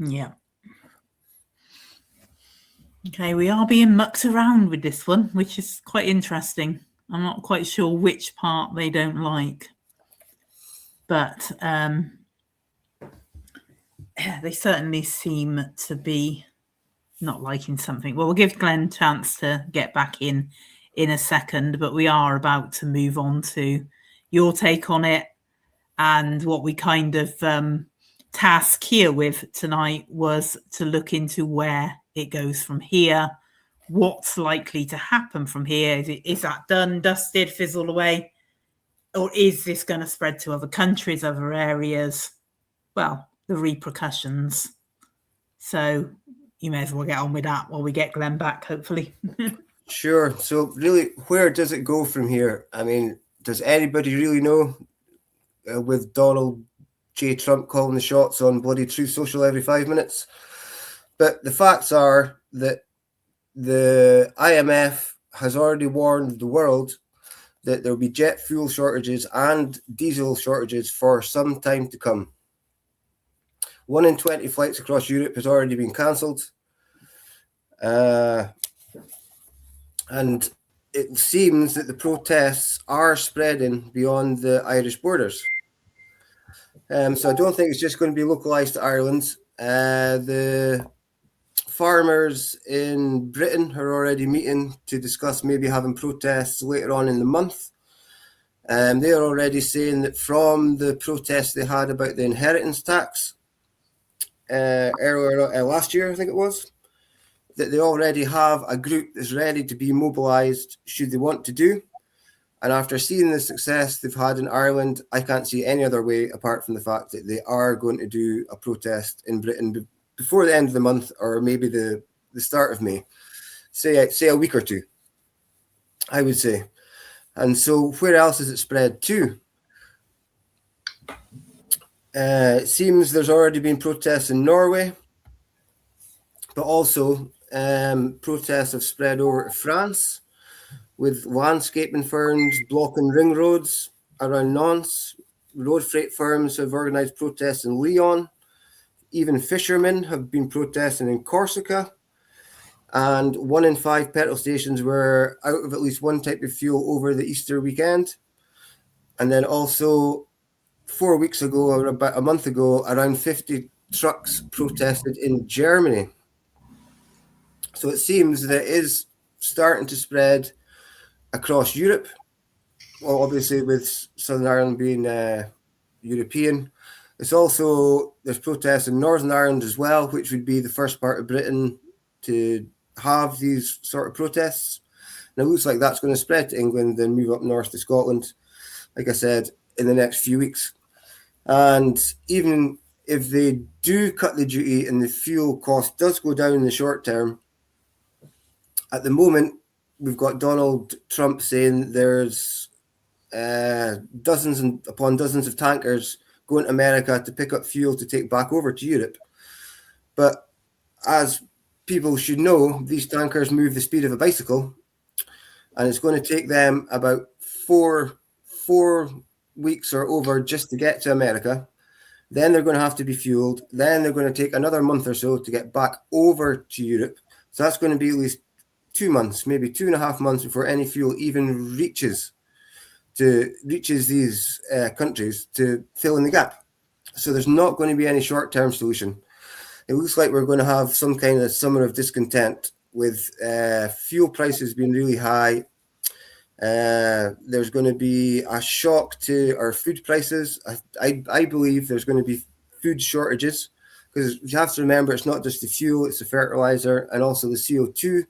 D: Yeah. Okay, we are being mucked around with this one, which is quite interesting. I'm not quite sure which part they don't like, but they certainly seem to be not liking something. Well, we'll give Glenn a chance to get back in a second, but we are about to move on to your take on it. And what we kind of task here with tonight was to look into where it goes from here, what's likely to happen from here. Is that done, dusted, fizzled away? Or is this going to spread to other countries, other areas? Well, the repercussions. So you may as well get on with that while we get Glenn back, hopefully.
C: Sure. So really, where does it go from here? I mean, does anybody really know? With Donald J. Trump calling the shots on bloody Truth Social every 5 minutes. But the facts are that the IMF has already warned the world that there will be jet fuel shortages and diesel shortages for some time to come. 1 in 20 flights across Europe has already been cancelled. And it seems that the protests are spreading beyond the Irish borders. So I don't think it's just going to be localised to Ireland. The farmers in Britain are already meeting to discuss maybe having protests later on in the month. They are already saying that from the protests they had about the inheritance tax earlier last year, I think it was, that they already have a group that's ready to be mobilised should they want to do. And after seeing the success they've had in Ireland, I can't see any other way apart from the fact that they are going to do a protest in Britain before the end of the month, or maybe the start of May, say a week or two, I would say. And so where else is it spread to? It seems there's already been protests in Norway, but also protests have spread over to France, with landscaping firms blocking ring roads around Nantes. Road freight firms have organised protests in Lyon. Even fishermen have been protesting in Corsica. And 1 in 5 petrol stations were out of at least one type of fuel over the Easter weekend. And then also 4 weeks ago, or about a month ago, around 50 trucks protested in Germany. So it seems that it is starting to spread across Europe. Well, obviously with Southern Ireland being European. It's also, there's protests in Northern Ireland as well, which would be the first part of Britain to have these sort of protests. And it looks like that's going to spread to England and move up north to Scotland, like I said, in the next few weeks. And even if they do cut the duty and the fuel cost does go down in the short term, at the moment, we've got Donald Trump saying there's dozens upon dozens of tankers going to America to pick up fuel to take back over to Europe. But as people should know, these tankers move the speed of a bicycle, and it's going to take them about four weeks or over just to get to America. Then they're going to have to be fueled. Then they're going to take another month or so to get back over to Europe. So that's going to be at least 2 months, maybe 2.5 months before any fuel even reaches these countries to fill in the gap. So there's not going to be any short-term solution. It looks like we're going to have some kind of summer of discontent with fuel prices being really high. There's going to be a shock to our food prices. I believe there's going to be food shortages, because you have to remember it's not just the fuel, it's the fertilizer and also the CO2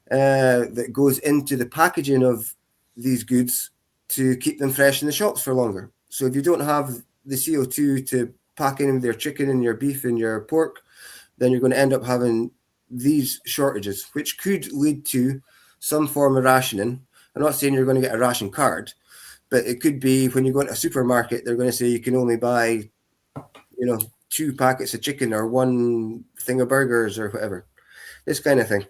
C: that goes into the packaging of these goods to keep them fresh in the shops for longer. So if you don't have the CO2 to pack in your chicken and your beef and your pork, then you're going to end up having these shortages, which could lead to some form of rationing. I'm not saying you're going to get a ration card, but it could be when you go into a supermarket, they're going to say you can only buy, 2 packets of chicken or 1 thing of burgers or whatever, this kind of thing.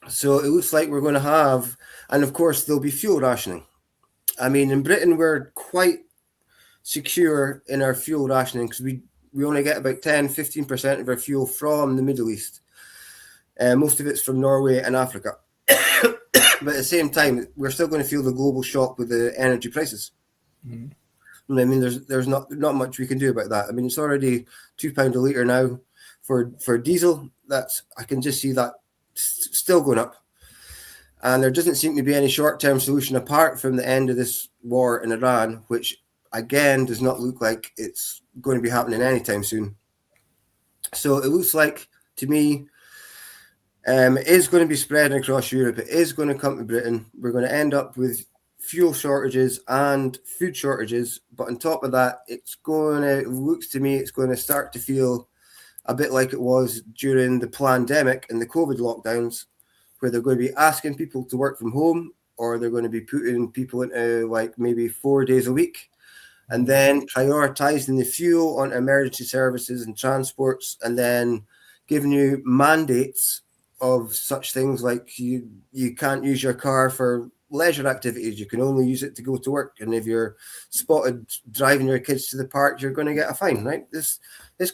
C: So it looks like we're going to have, and of course there'll be fuel rationing. I mean, in Britain, we're quite secure in our fuel rationing because we only get about 10-15% of our fuel from the Middle East. Most of it's from Norway and Africa. But at the same time, we're still going to feel the global shock with the energy prices. Mm. I mean, there's not much we can do about that. I mean, it's already £2 a litre now for diesel. I can just see that still going up. And there doesn't seem to be any short-term solution apart from the end of this war in Iran, which again does not look like it's going to be happening anytime soon. So it looks like, to me, it is going to be spreading across Europe. It is going to come to Britain. We're going to end up with fuel shortages and food shortages. But on top of that, it looks to me, it's going to start to feel a bit like it was during the pandemic and the COVID lockdowns, where they're going to be asking people to work from home, or they're going to be putting people into like maybe 4 days a week, and then prioritizing the fuel on emergency services and transports, and then giving you mandates of such things like you can't use your car for leisure activities, you can only use it to go to work. And if you're spotted driving your kids to the park, you're going to get a fine, right? This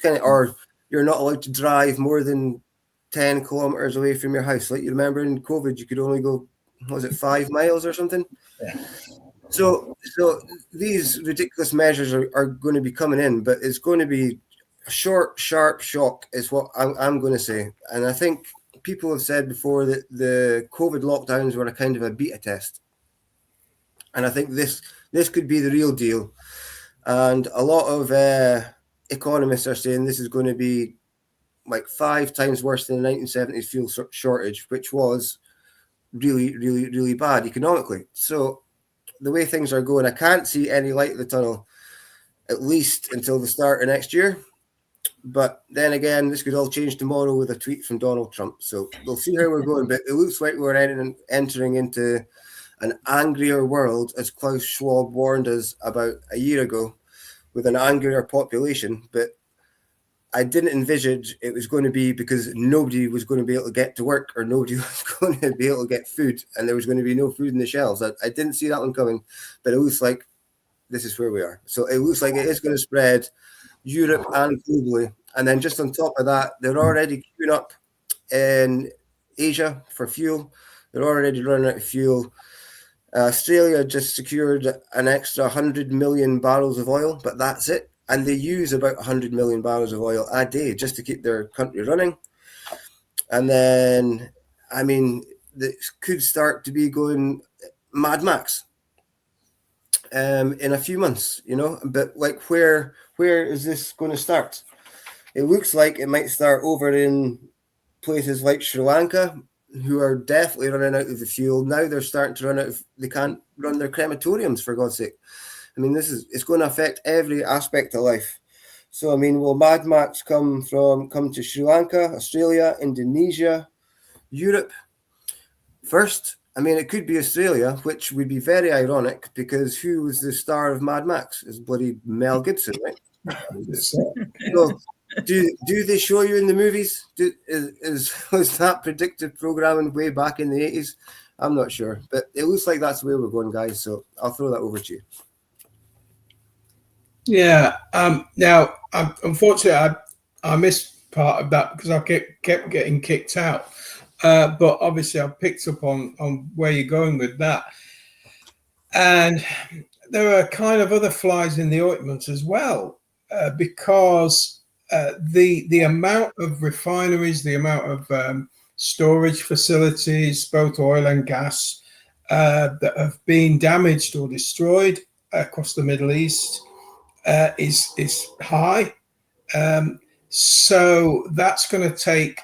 C: kind of, or you're not allowed to drive more than 10 kilometers away from your house. Like, you remember in COVID, you could only go, was it 5 miles or something?
B: Yeah.
C: So these ridiculous measures are going to be coming in, but it's going to be a short, sharp shock is what I'm going to say. And I think people have said before that the COVID lockdowns were a kind of a beta test. And I think this could be the real deal. And a lot of economists are saying this is going to be like 5 times worse than the 1970s fuel shortage, which was really, really, really bad economically. So the way things are going, I can't see any light at the tunnel, at least until the start of next year. But then again, this could all change tomorrow with a tweet from Donald Trump. So we'll see how we're going. But it looks like we're entering into an angrier world, as Klaus Schwab warned us about a year ago, with an angrier population. But I didn't envisage it was going to be because nobody was going to be able to get to work, or nobody was going to be able to get food, and there was going to be no food in the shelves. I didn't see that one coming, but it looks like this is where we are. So it looks like it is going to spread Europe and globally. And then just on top of that, they're already queuing up in Asia for fuel. They're already running out of fuel. Australia just secured an extra 100 million barrels of oil, but that's it. And they use about 100 million barrels of oil a day just to keep their country running. And then, I mean, this could start to be going Mad Max in a few months, you know. But like, where is this going to start? It looks like it might start over in places like Sri Lanka, who are definitely running out of the fuel. Now they're starting to run out of, they can't run their crematoriums, for God's sake. I mean, it's going to affect every aspect of life. So, I mean, will Mad Max come to Sri Lanka, Australia, Indonesia, Europe first? I mean, it could be Australia, which would be very ironic, because who was the star of Mad Max? It's bloody Mel Gibson, right? So, do they show you in the movies? Was that predictive programming way back in the 80s? I'm not sure, but it looks like that's where we're going, guys. So I'll throw that over to you.
B: Yeah. Now, unfortunately, I missed part of that because I kept getting kicked out. But obviously, I picked up on where you're going with that. And there are kind of other flies in the ointment as well, because the amount of refineries, the amount of storage facilities, both oil and gas, that have been damaged or destroyed across the Middle East is high. So that's going to take,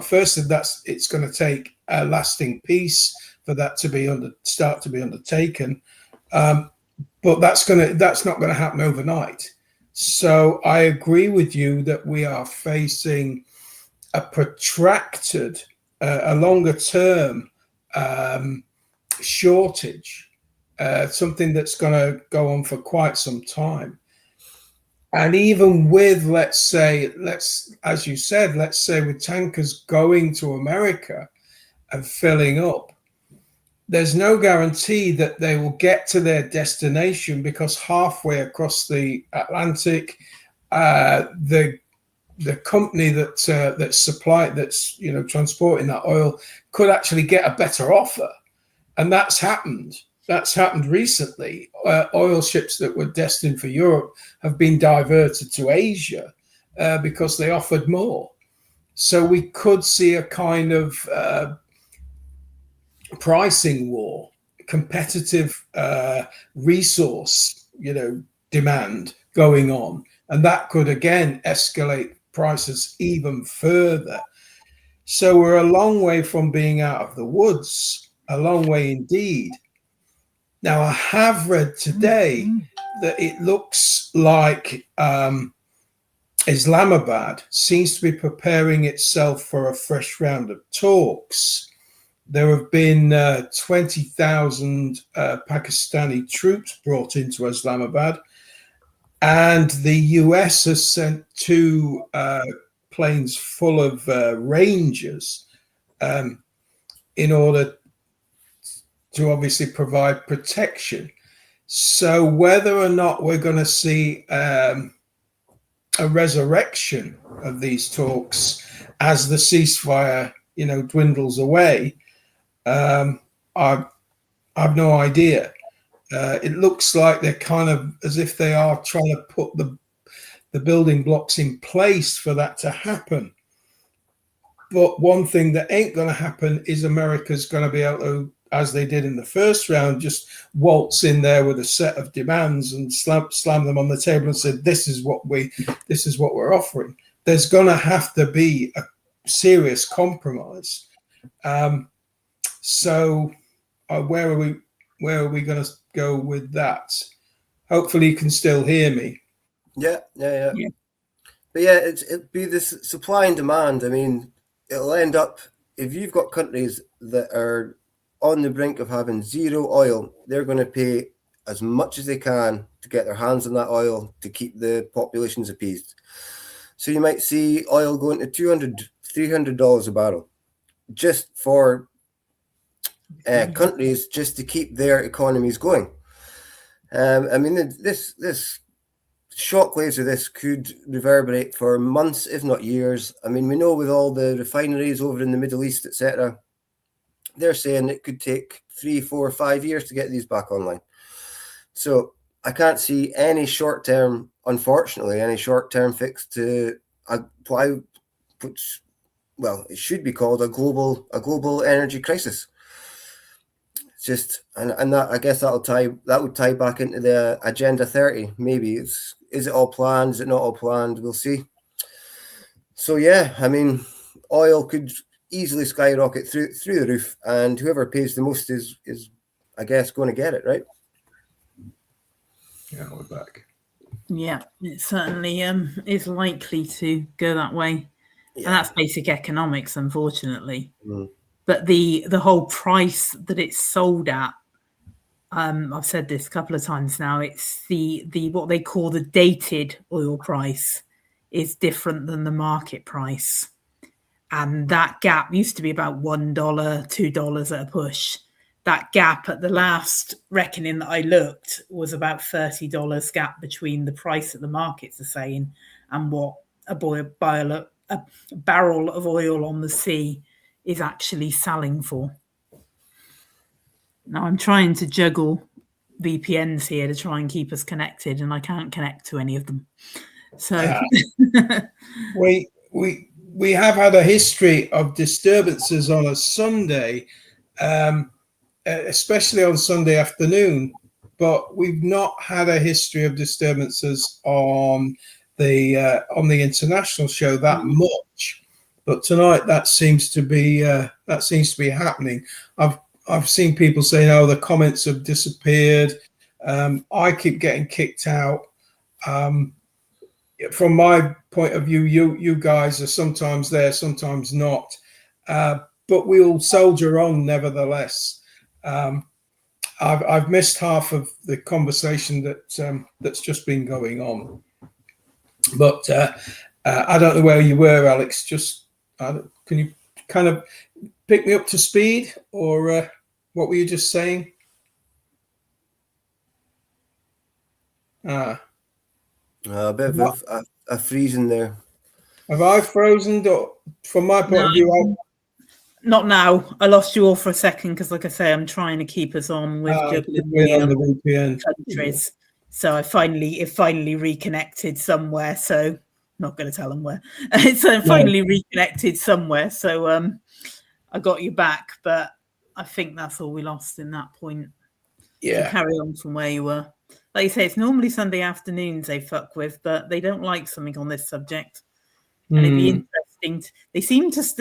B: first it's going to take a lasting peace for that to start to be undertaken. But that's not going to happen overnight. So I agree with you that we are facing a protracted, a longer term shortage, something that's going to go on for quite some time. And even with, let's say with tankers going to America and filling up, there's no guarantee that they will get to their destination, because halfway across the Atlantic, the company that's transporting that oil could actually get a better offer, and that's happened. That's happened recently. Oil ships that were destined for Europe have been diverted to Asia because they offered more. So we could see a kind of pricing war, competitive resource, demand going on, and that could again escalate prices even further. So we're a long way from being out of the woods, a long way indeed. Now, I have read today that it looks like Islamabad seems to be preparing itself for a fresh round of talks. There have been 20,000 Pakistani troops brought into Islamabad, and the US has sent 2 planes full of Rangers in order to obviously provide protection. So whether or not we're going to see a resurrection of these talks as the ceasefire, dwindles away, I've no idea. It looks like they're kind of as if they are trying to put the building blocks in place for that to happen. But one thing that ain't going to happen is America's going to be able to, as they did in the first round, just waltz in there with a set of demands and slam them on the table and say, this is what we're offering. There's going to have to be a serious compromise. So where are we going to go with that? Hopefully you can still hear me.
C: Yeah. But yeah, it'd be this supply and demand. I mean, it'll end up, if you've got countries that are on the brink of having zero oil, they're going to pay as much as they can to get their hands on that oil to keep the populations appeased. So you might see oil going to $200, $300 a barrel just for countries just to keep their economies going. I mean, this shockwaves of this could reverberate for months, if not years. I mean, we know with all the refineries over in the Middle East, etc., they're saying it could take 3, 4, 5 years to get these back online. So I can't see any short-term, unfortunately, any short-term fix to apply, which, well, it should be called a global energy crisis. It's just, and that, I guess that would tie back into the Agenda 30. Maybe is it all planned? Is it not all planned? We'll see. So yeah, I mean, oil could easily skyrocket through the roof, and whoever pays the most is I guess going to get it, right?
B: Yeah, we're back.
D: Yeah, it certainly is likely to go that way.
C: Yeah.
D: And that's basic economics, unfortunately.
C: Mm.
D: But the whole price that it's sold at, I've said this a couple of times now, it's the what they call the dated oil price is different than the market price. And that gap used to be about $1, $2 at a push. That gap at the last reckoning that I looked was about $30 gap between the price that the markets are saying and what a barrel of oil on the sea is actually selling for. Now I'm trying to juggle VPNs here to try and keep us connected, and I can't connect to any of them. So
B: we have had a history of disturbances on a Sunday, especially on Sunday afternoon, but we've not had a history of disturbances on the international show that much. But tonight that seems to be happening. I've seen people saying, "Oh, the comments have disappeared." I keep getting kicked out. From my point of view, you guys are sometimes there, sometimes not, but we'll soldier on nevertheless. I've missed half of the conversation that's just been going on, but I don't know where you were, Alex. Can you kind of pick me up to speed, or what were you just saying?
C: A bit of a freezing there.
B: Have I frozen? From my point of view,
D: not now. I lost you all for a second because, like I say, I'm trying to keep us on with juggling
B: the VPN
D: countries. So it finally reconnected somewhere. So not going to tell them where. It's finally reconnected somewhere. So I got you back, but I think that's all we lost in that point.
B: Yeah.
D: So carry on from where you were. Like you say, it's normally Sunday afternoons they fuck with, but they don't like something on this subject. And it'd be interesting. They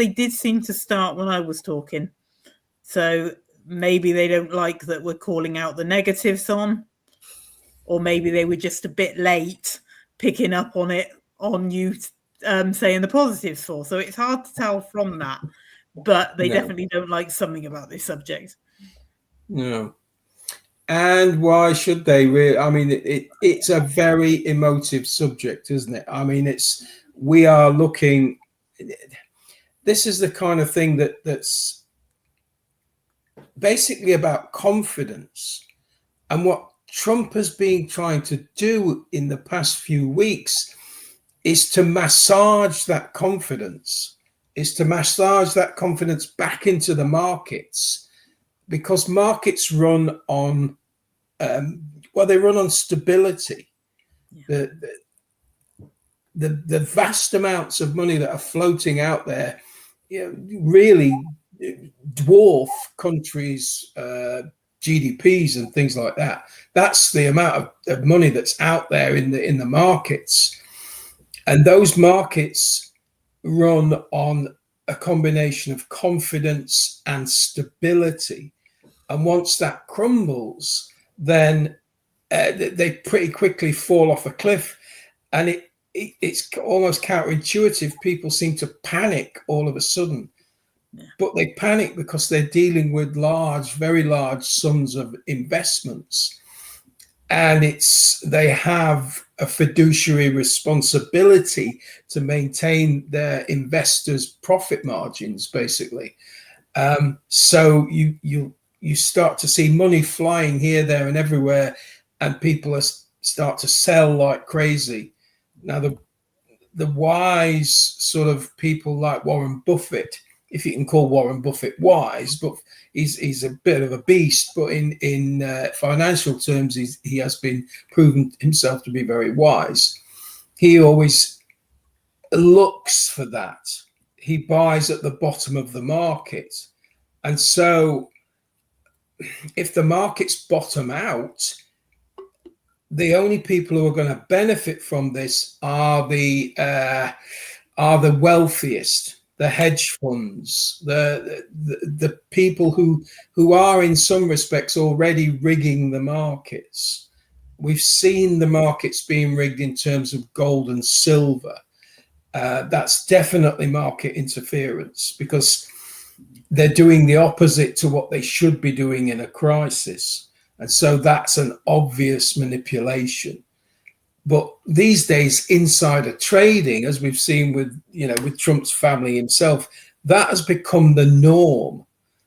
D: did seem to start when I was talking. So maybe they don't like that we're calling out the negatives on, or maybe they were just a bit late picking up on it, on you saying the positives for. So it's hard to tell from that, but they definitely don't like something about this subject.
B: No. And why should they really? I mean, it's a very emotive subject, isn't it? I mean, we are looking. This is the kind of thing that basically about confidence. And what Trump has been trying to do in the past few weeks is to massage that confidence, back into the markets, because markets run on, they run on stability. Yeah. The vast amounts of money that are floating out there, really dwarf countries' GDPs and things like that. That's the amount of money that's out there in the markets, and those markets run on a combination of confidence and stability. And once that crumbles, then they pretty quickly fall off a cliff, and it's almost counterintuitive. People seem to panic all of a sudden. Yeah. But they panic because they're dealing with very large sums of investments, and they have a fiduciary responsibility to maintain their investors' profit margins, basically. So you start to see money flying here, there, and everywhere, and people start to sell like crazy. Now, the wise sort of people like Warren Buffett, if you can call Warren Buffett wise, but he's a bit of a beast. But in financial terms, he has been proven himself to be very wise. He always looks for that. He buys at the bottom of the market. And so if the markets bottom out, the only people who are going to benefit from this are the wealthiest, the hedge funds, the people who are in some respects already rigging the markets. We've seen the markets being rigged in terms of gold and silver. That's definitely market interference, because they're doing the opposite to what they should be doing in a crisis. And so that's an obvious manipulation. But these days, insider trading, as we've seen with Trump's family himself, that has become the norm.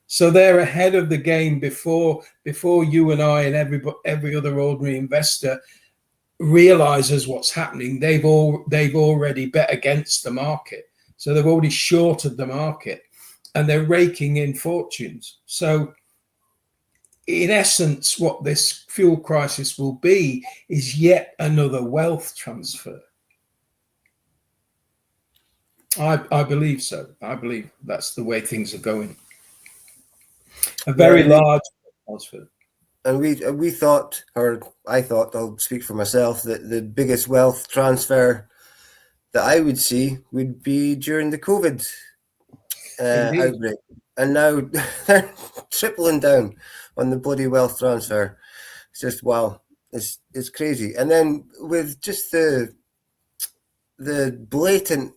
B: So they're ahead of the game before you and I and every other ordinary investor realizes what's happening. They've already bet against the market. So they've already shorted the market, and they're raking in fortunes. So in essence, what this fuel crisis will be is yet another wealth transfer. I believe so. I believe that's the way things are going. A very large transfer.
C: And we thought, or I thought, I'll speak for myself, that the biggest wealth transfer that I would see would be during the COVID outbreak. And now they're tripling down on the bloody wealth transfer. It's just, wow, it's crazy. And then with just the blatant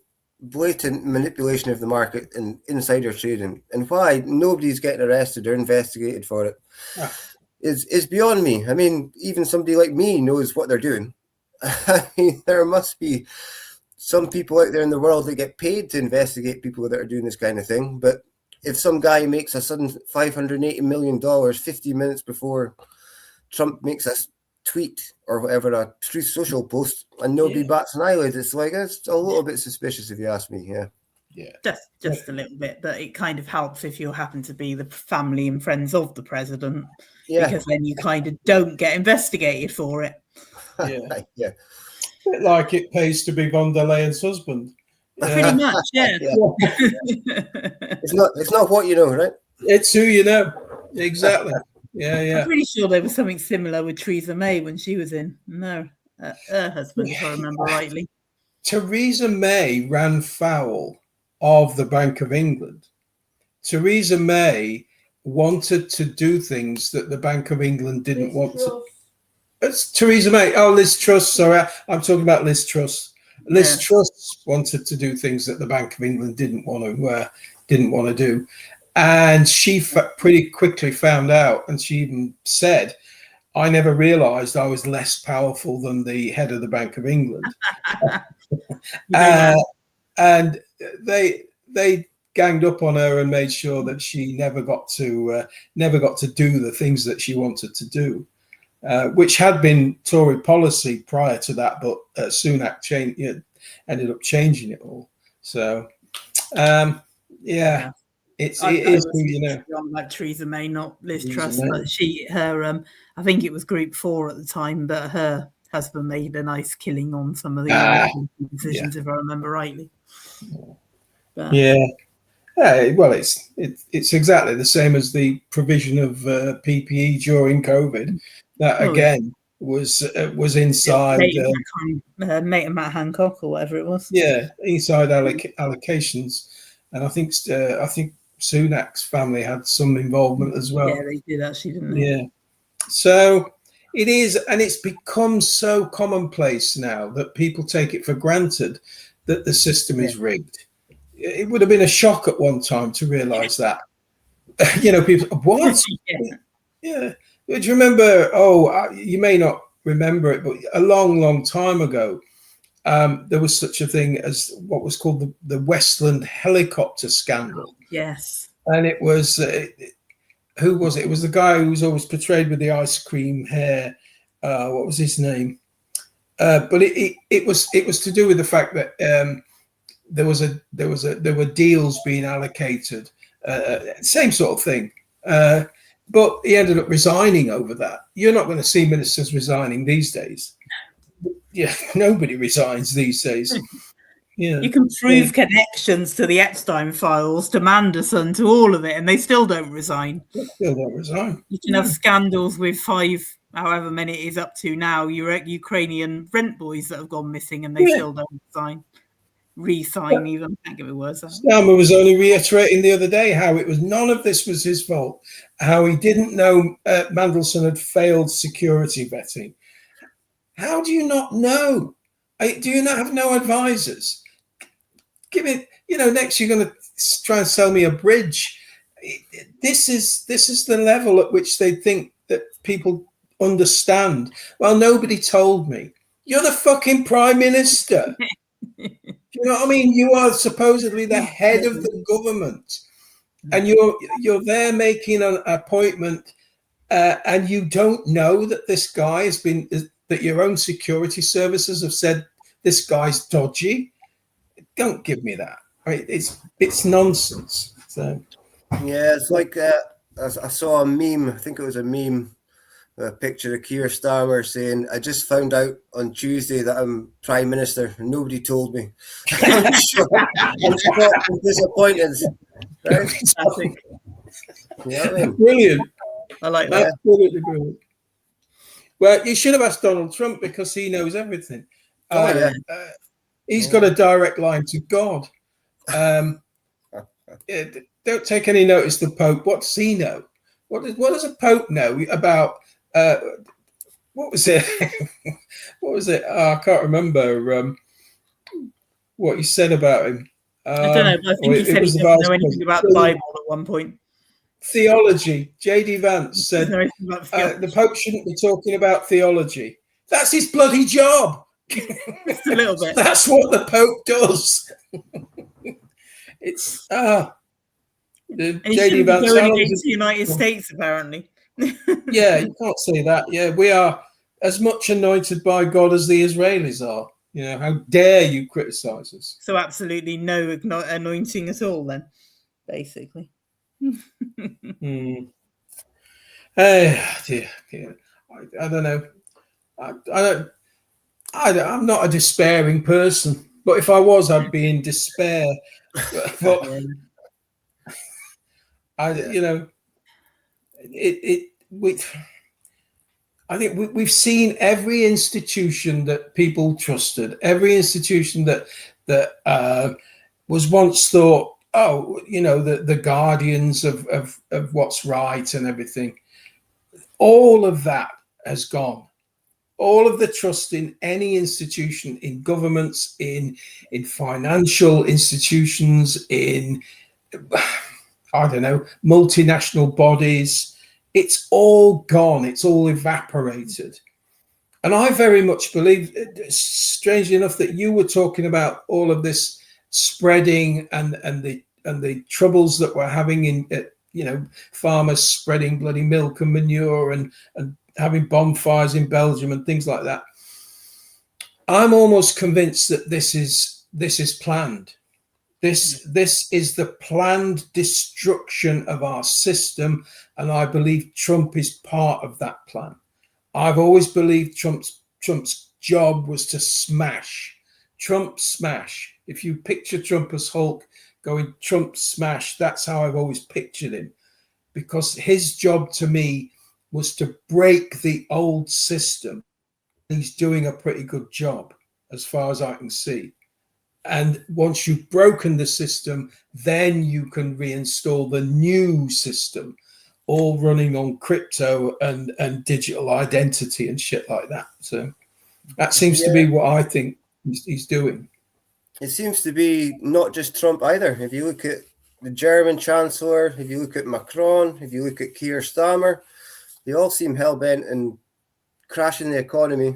C: manipulation of the market and insider trading, and why nobody's getting arrested or investigated for it, is beyond me. I mean, even somebody like me knows what they're doing. I mean, there must be some people out there in the world that get paid to investigate people that are doing this kind of thing. But if some guy makes a sudden $580 million 15 minutes before Trump makes a tweet or whatever, a Truth Social post, and nobody bats an eyelid, it's like, it's a little bit suspicious if you ask me.
D: Just a little bit, but it kind of helps if you happen to be the family and friends of the president, because then you kind of don't get investigated for it.
B: Yeah. A bit like it pays to be von der Leyen's husband.
D: Pretty much, yeah.
C: It's not what you know, right?
B: It's who you know. Exactly. Yeah.
D: I'm pretty sure there was something similar with Theresa May when she was in. No, her husband, if I remember rightly.
B: Theresa May ran foul of the Bank of England. Theresa May wanted to do things that the Bank of England didn't want to. It's Theresa May. Oh, Liz Truss. Sorry, I'm talking about Liz Truss. Liz Truss wanted to do things that the Bank of England didn't want to do, and she pretty quickly found out. And she even said, "I never realised I was less powerful than the head of the Bank of England." And they ganged up on her and made sure that she never got to do the things that she wanted to do, which had been Tory policy prior to that, but Sunak ended up changing it all. So, yeah. It is,
D: like Theresa May, not Liz
B: Theresa
D: Truss,
B: May.
D: but I think it was Group 4 at the time, but her husband made a nice killing on some of the decisions, if I remember rightly. But,
B: well, it's exactly the same as the provision of PPE during COVID. That again was inside
D: Matt Hancock or whatever it was.
B: Yeah, inside allocations, and I think Sunak's family had some involvement as well.
D: Yeah, they did actually, didn't they?
B: Yeah. So it is, and it's become so commonplace now that people take it for granted that the system is rigged. It would have been a shock at one time to realise that. People, what? Yeah. Do you remember? You may not remember it, but a long, long time ago, there was such a thing as what was called the Westland helicopter scandal.
D: Yes.
B: And it was, who was it? It was the guy who was always portrayed with the ice cream hair. What was his name? But it was to do with the fact that there were deals being allocated, same sort of thing. But he ended up resigning over that. You're not going to see ministers resigning these days. Yeah, nobody resigns these days. Yeah,
D: you can prove connections to the Epstein files, to Manderson, to all of it, and they still don't resign.
B: Still don't resign.
D: You can have scandals with 5, however many it is up to now, Ukrainian rent boys that have gone missing, and they still don't resign even. Can't give it words.
B: Starmer was only reiterating the other day how it was none of this was his fault. How he didn't know Mandelson had failed security vetting. How do you not know? Do you not have no advisors? Give it, next you're going to try and sell me a bridge. This is the level at which they think that people understand. Well, nobody told me. You're the fucking Prime Minister. Do you know what I mean? You are supposedly the head of the government, and you're there making an appointment, and you don't know that this guy has been, that your own security services have said this guy's dodgy. Don't give me that. Right? It's nonsense. So
C: yeah, it's like I saw a meme. I think it was a meme. A picture of Keir Starmer saying, "I just found out on Tuesday that I'm Prime Minister and nobody told me." I'm shocked and disappointed. Right?
B: Brilliant.
D: I like that.
B: Absolutely brilliant. Well, you should have asked Donald Trump because he knows everything. He's got a direct line to God. Don't take any notice of the Pope. What does he know? What does a Pope know about? What was it? What was it? I can't remember what he said about him.
D: I don't know, but I think he said he doesn't know anything about the Bible at one point.
B: Theology. J.D. Vance said the Pope shouldn't be talking about theology. That's his bloody job.
D: Just a little bit.
B: That's what the Pope does. It's
D: J.D. Vance going against the United States, apparently.
B: Yeah, you can't say that. Yeah, we are as much anointed by God as the Israelis are. How dare you criticize us?
D: So absolutely no anointing at all, then, basically.
B: Dear. I don't know. I'm not a despairing person, but if I was, I'd be in despair. But I think we've seen every institution that people trusted, every institution that was once thought, the guardians of what's right and everything. All of that has gone. All of the trust in any institution, in governments, in financial institutions, in multinational bodies, it's all gone. It's all evaporated. And I very much believe, strangely enough, that you were talking about all of this spreading and the troubles that we're having in farmers spreading bloody milk and manure and having bonfires in Belgium and things like that. I'm almost convinced that this is planned. This is the planned destruction of our system, and I believe Trump is part of that plan. I've always believed Trump's job was to smash. Trump smash. If you picture Trump as Hulk going Trump smash, that's how I've always pictured him, because his job to me was to break the old system. He's doing a pretty good job as far as I can see. And once you've broken the system, then you can reinstall the new system, all running on crypto and digital identity and shit like that. So that seems to be what I think he's doing.
C: It seems to be not just Trump either. If you look at the German Chancellor, if you look at Macron, if you look at Keir Starmer, they all seem hell-bent on crashing the economy,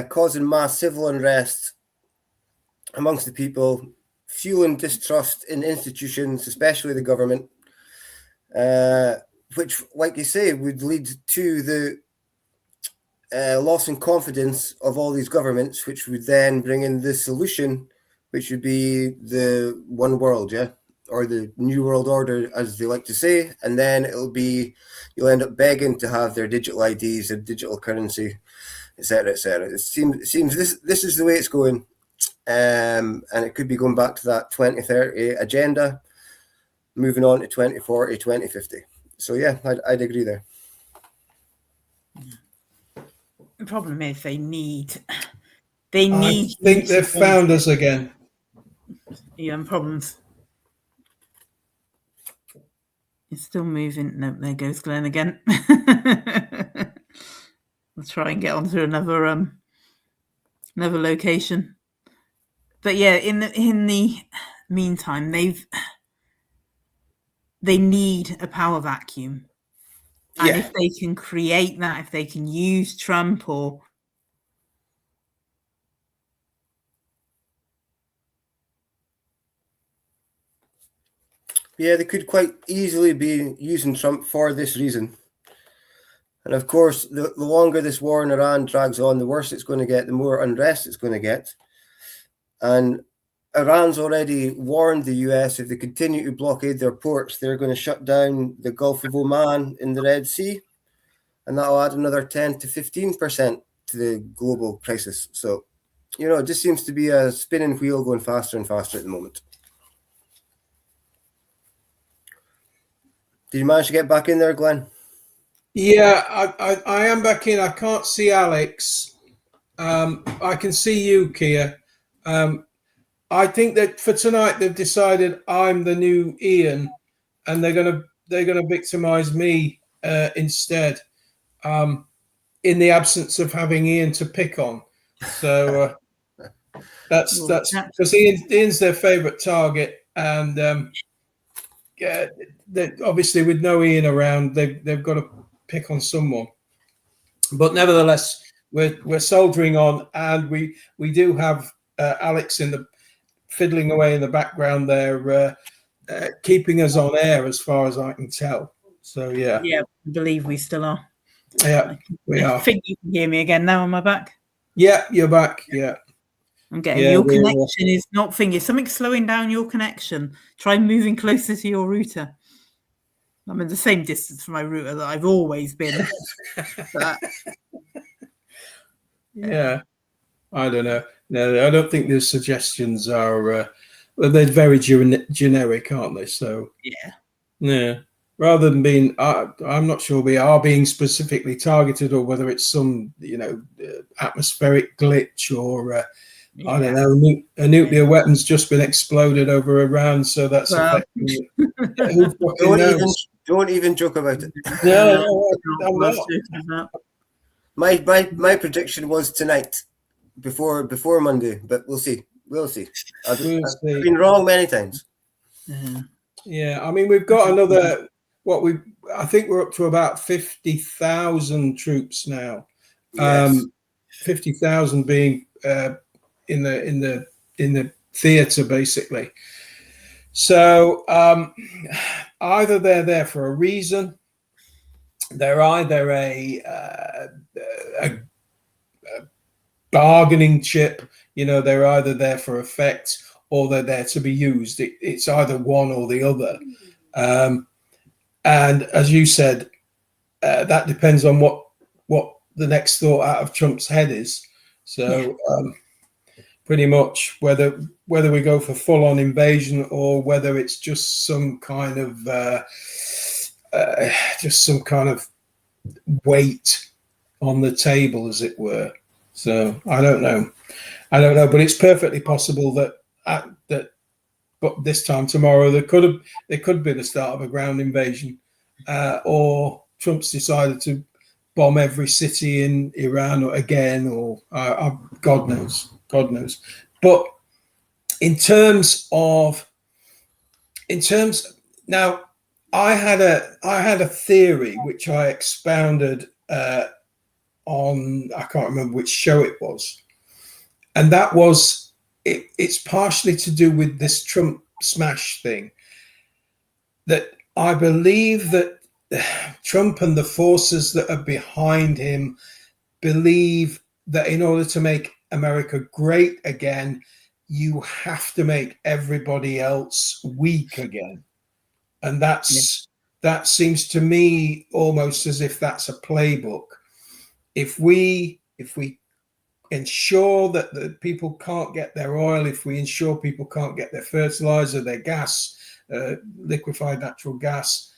C: causing mass civil unrest amongst the people, fueling distrust in institutions, especially the government, which, like you say, would lead to the loss in confidence of all these governments, which would then bring in the solution, which would be the one world, or the new world order, as they like to say. And then you'll end up begging to have their digital IDs, their digital currency, etc., etc. It seems this is the way it's going, and it could be going back to that 2030 agenda, moving on to 2040, 2050. So yeah, I'd agree there.
D: The problem is they need.
B: I think they've found us again.
D: You have problems. It's still moving. No, there goes Glenn again. Let's try and get onto another location. But yeah, in the meantime, they need a power vacuum. And if they can create that, if they can use Trump or
C: they could quite easily be using Trump for this reason. And of course, the longer this war in Iran drags on, the worse it's going to get, the more unrest it's going to get. And Iran's already warned the US if they continue to blockade their ports, they're going to shut down the Gulf of Oman in the Red Sea. And that'll add another 10 to 15% to the global crisis. So, it just seems to be a spinning wheel going faster and faster at the moment. Did you manage to get back in there, Glenn?
B: Yeah, I am back in. I can't see Alex. I can see you, Kia. I think that for tonight they've decided I'm the new Ian, and they're gonna victimize me instead, in the absence of having Ian to pick on. So that's because Ian's their favourite target, and obviously with no Ian around, they've got to pick on someone. But nevertheless, we're soldiering on, and we do have Alex fiddling away in the background there, keeping us on air as far as I can tell. So yeah,
D: I believe we still are.
B: Yeah, we are.
D: I think you can hear me again now. Am I back?
B: Yeah, you're back. Yeah.
D: I'm getting your connection is not thingy. Something's slowing down your connection. Try moving closer to your router. I'm in the same distance from my router that I've always been.
B: Yeah, I don't know. No, I don't think the suggestions are. They're very generic, aren't they? So yeah. Rather than being, I'm not sure we are being specifically targeted, or whether it's some atmospheric glitch, or I don't know, a nuclear weapon's just been exploded over Iran, so that's affecting it.
C: Don't even joke about it.
B: No, I'm not.
C: My prediction was tonight, before Monday, but we'll see. I've been wrong many times.
B: Yeah, I mean, we've got another. I think we're up to about 50,000 troops now.
C: Yes.
B: 50,000 being in the theatre, basically. So either they're there for a reason, they're either a bargaining chip, they're either there for effect or they're there to be used. It's either one or the other. And as you said, that depends on what the next thought out of Trump's head is. So pretty much whether we go for full-on invasion or whether it's just some kind of weight on the table, as it were. So I don't know, but it's perfectly possible that but this time tomorrow there could be the start of a ground invasion, or Trump's decided to bomb every city in Iran again, or God knows. But in terms now, I had a theory which I expounded on, I can't remember which show it was, and that was it's partially to do with this Trump smash thing, that I believe that Trump and the forces that are behind him believe that in order to make America great again, you have to make everybody else weak again. And that seems to me almost as if that's a playbook. If we ensure that the people can't get their oil, if we ensure people can't get their fertilizer, their gas, liquefied natural gas,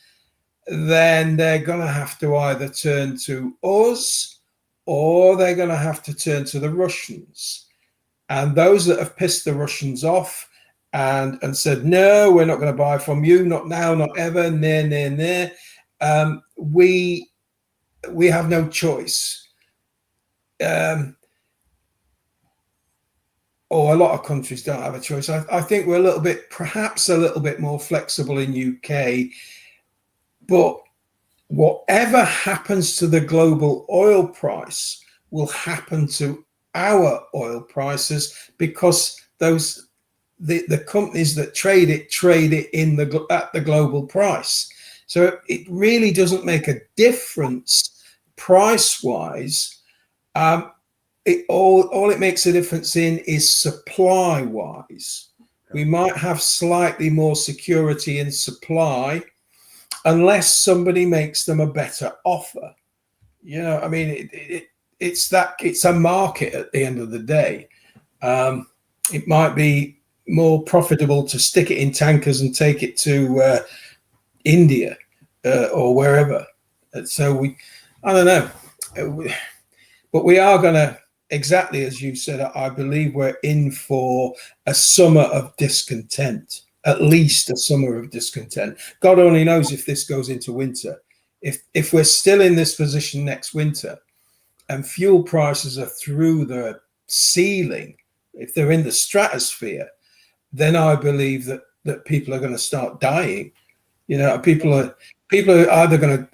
B: then they're going to have to either turn to us or they're going to have to turn to the Russians. And those that have pissed the Russians off and said, no, we're not going to buy from you, not now, not ever, we have no choice. Or a lot of countries don't have a choice. I think we're perhaps a little bit more flexible in UK, but whatever happens to the global oil price will happen to our oil prices, because the companies that trade it at the global price. So it really doesn't make a difference price wise. All it makes a difference in is supply wise. We might have slightly more security in supply unless somebody makes them a better offer. I mean, it's a market at the end of the day. It might be more profitable to stick it in tankers and take it to India or wherever. So I don't know, but we are going to, exactly as you said, I believe we're in for a summer of discontent, at least a summer of discontent. God only knows if this goes into winter. If we're still in this position next winter and fuel prices are through the ceiling, if they're in the stratosphere, then I believe that people are going to start dying. People are either going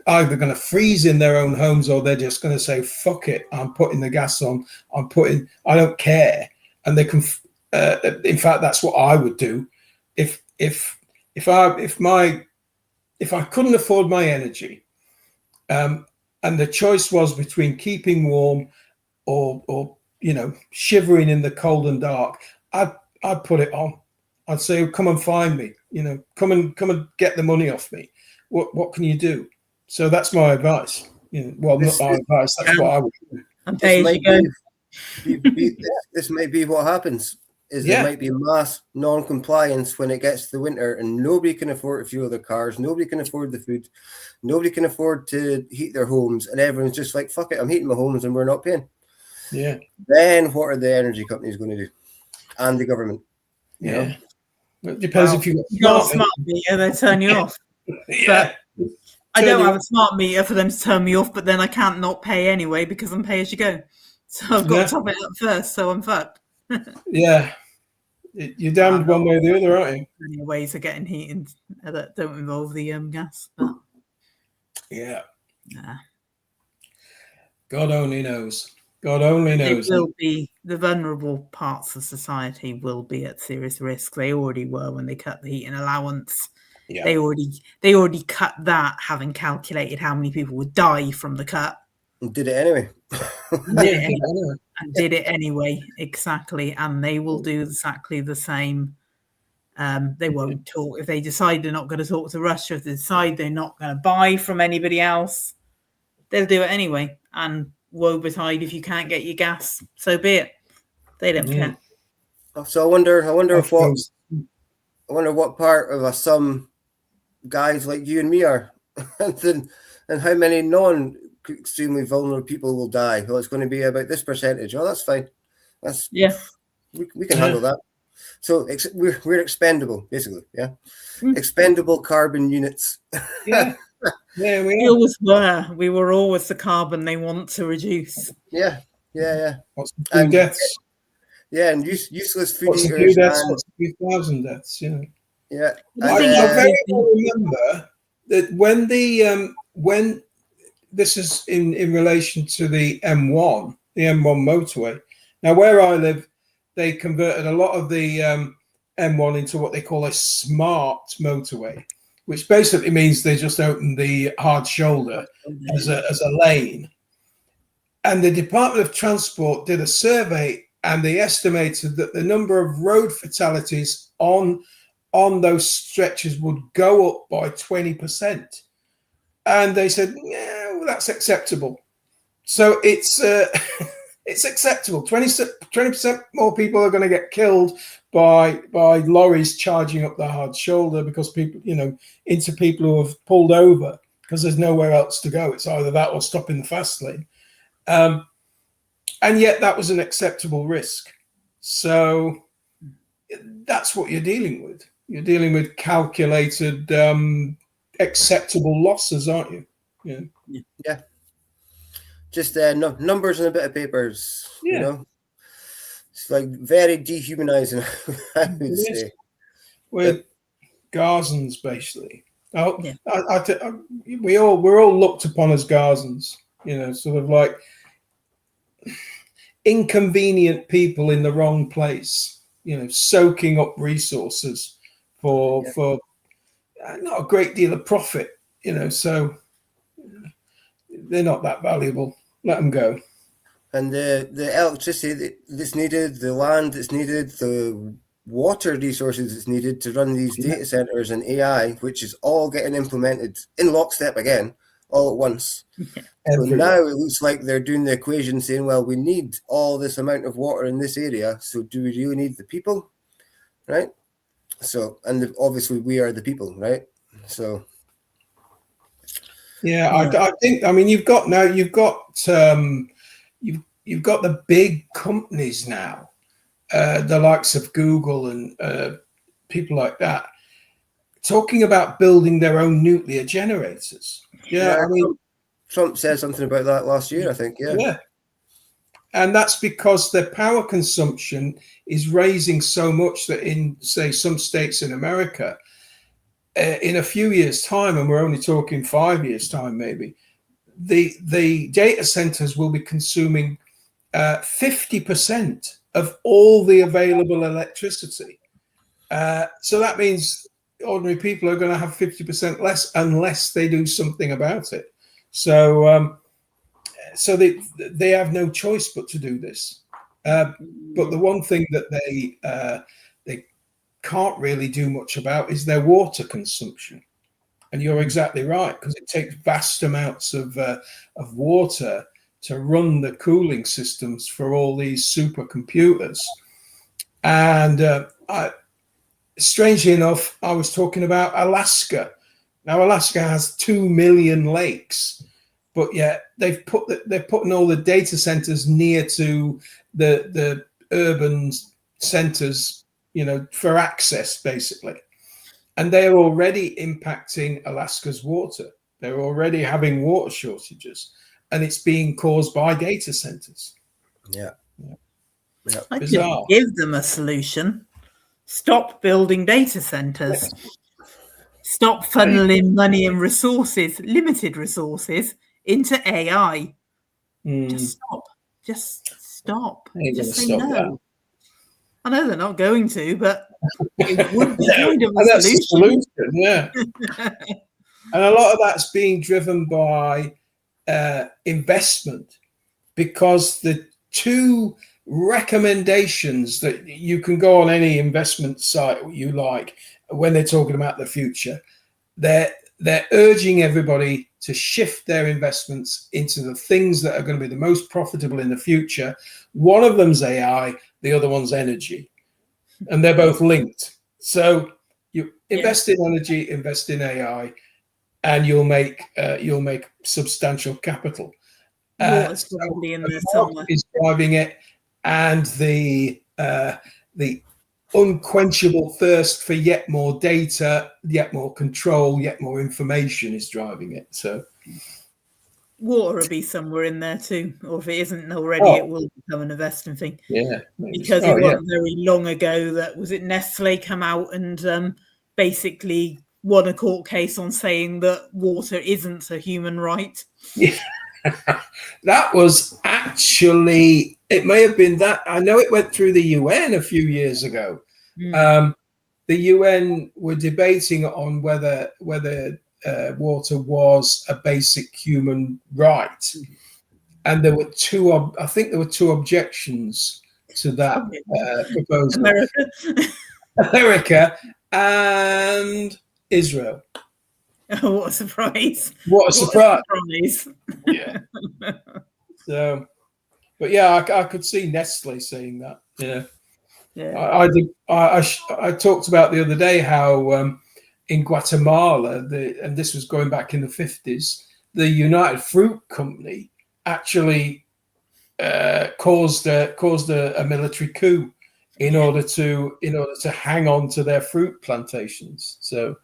B: to freeze in their own homes, or they're just going to say, fuck it, I'm putting the gas on, I don't care. And they can, in fact, that's what I would do. If I couldn't afford my energy, and the choice was between keeping warm or shivering in the cold and dark, I'd put it on. I'd say, come and find me, come and get the money off me. What can you do? So that's my advice. Not my advice. That's what I would do.
C: This might be what happens. There might be mass non-compliance when it gets to the winter, and nobody can afford to fuel their cars, nobody can afford the food, nobody can afford to heat their homes, and everyone's just like, fuck it, I'm heating my homes and we're not paying.
B: Yeah.
C: Then what are the energy companies going to do? And the government?
B: Yeah. It depends if you've
D: got a smart meter, they turn you off.
B: Yeah.
D: But I don't have a smart meter for them to turn me off, but then I can't not pay anyway because I'm pay as you go. So I've got to top it up first, so I'm fucked.
B: Yeah. You're damned one way or the other, aren't you?
D: Many ways of getting heating that don't involve the gas. But
B: yeah. Nah. God only knows. God only
D: It
B: knows.
D: will be, the vulnerable parts of society will be at serious risk. They already were when they cut the heating allowance.
B: Yeah.
D: They already cut that, having calculated how many people would die from the cut.
C: And did it anyway.
D: Did it anyway, exactly. And they will do exactly the same. They won't talk if they decide they're not going to talk to Russia. If they decide they're not going to buy from anybody else, they'll do it anyway. And woe betide if you can't get your gas. So be it. They don't care.
C: So I wonder what part of some guys like you and me are, and how many extremely vulnerable people will die. Well, it's going to be about this percentage. Oh, that's fine. We can handle that. So we're expendable, basically. Yeah, expendable carbon units.
B: Yeah,
D: we always were. We were always the carbon they want to reduce.
C: Yeah.
B: What's the few deaths?
C: Yeah, and useless food
B: What's
C: eaters.
B: A few deaths? What's a few thousand deaths? You know.
C: Yeah,
B: I very well remember that when this is in relation to the M1 motorway. Now, where I live, they converted a lot of the M1 into what they call a smart motorway, which basically means they just opened the hard shoulder as a lane. And the Department of Transport did a survey, and they estimated that the number of road fatalities on those stretches would go up by 20%. And they said, yeah, well, that's acceptable. So it's acceptable. 20% more people are going to get killed by lorries charging up the hard shoulder because people, into people who have pulled over because there's nowhere else to go. It's either that or stop in the fast lane. And yet that was an acceptable risk. So that's what you're dealing with. You're dealing with calculated, acceptable losses, aren't you?
C: Yeah. Just numbers and a bit of papers.
B: Yeah.
C: It's like very dehumanizing, I would say.
B: We're Gazans, basically. Oh, yeah. We're all looked upon as Gazans. Sort of like inconvenient people in the wrong place. Soaking up resources for not a great deal of profit. So they're not that valuable. Let them go.
C: And the electricity that's needed, the land that's needed, the water resources that's needed to run these data centers and AI, which is all getting implemented in lockstep again, all at once. So now it looks like they're doing the equation saying, well, we need all this amount of water in this area. So do we really need the people? Right? So, and obviously we are the people, right? So.
B: Yeah, I think, you've got the big companies now, the likes of Google and people like that, talking about building their own nuclear generators.
C: Trump said something about that last year, I think. Yeah.
B: And that's because their power consumption is raising so much that in, say, some states in America, in a few years' time, and we're only talking 5 years' time, maybe, the data centers will be consuming 50% of all the available electricity. So that means ordinary people are going to have 50% less unless they do something about it. So they have no choice but to do this. But the one thing that they can't really do much about is their water consumption. And you're exactly right, because it takes vast amounts of water to run the cooling systems for all these supercomputers. And strangely enough, I was talking about Alaska. Now, Alaska has 2 million lakes, but yet they're putting all the data centers near to the urban centers, for access, basically. And they're already impacting Alaska's water. They're already having water shortages, and it's being caused by data centers.
C: Yeah.
D: I could give them a solution. Stop building data centers. Stop funneling money and resources, limited resources, into AI. Just just stop.
B: Ain't
D: Just
B: gonna
D: say
B: stop
D: no.
B: that.
D: I know they're not going to, but it would be kind of a
B: And that's the
D: solution.
B: solution, yeah. And a lot of that's being driven by investment, because the two recommendations that you can go on any investment site you like when they're talking about the future, they're urging everybody to shift their investments into the things that are going to be the most profitable in the future. One of them's AI, the other one's energy, and they're both linked. So you invest in energy, invest in AI, and you'll make substantial capital.
D: Water's probably in there
B: Water
D: somewhere.
B: is driving it, and the unquenchable thirst for yet more data, yet more control, yet more information is driving it. So
D: Water will be somewhere in there too, or if it isn't already, it will become an investing thing.
B: Yeah,
D: Because it wasn't very long ago that, was it Nestle come out and basically won a court case on saying that water isn't a human right.
B: Yeah. That was actually, it may have been that, I know it went through the UN a few years ago. The UN were debating on whether water was a basic human right, and there were two objections to that proposal. America and Israel.
D: Oh, what a surprise.
B: What a surprise.
D: Yeah.
B: So, but yeah, I could see Nestle saying that.
D: Yeah.
B: I talked about the other day how in Guatemala, and this was going back in the 50s, the United Fruit Company actually caused a military coup in order to hang on to their fruit plantations. So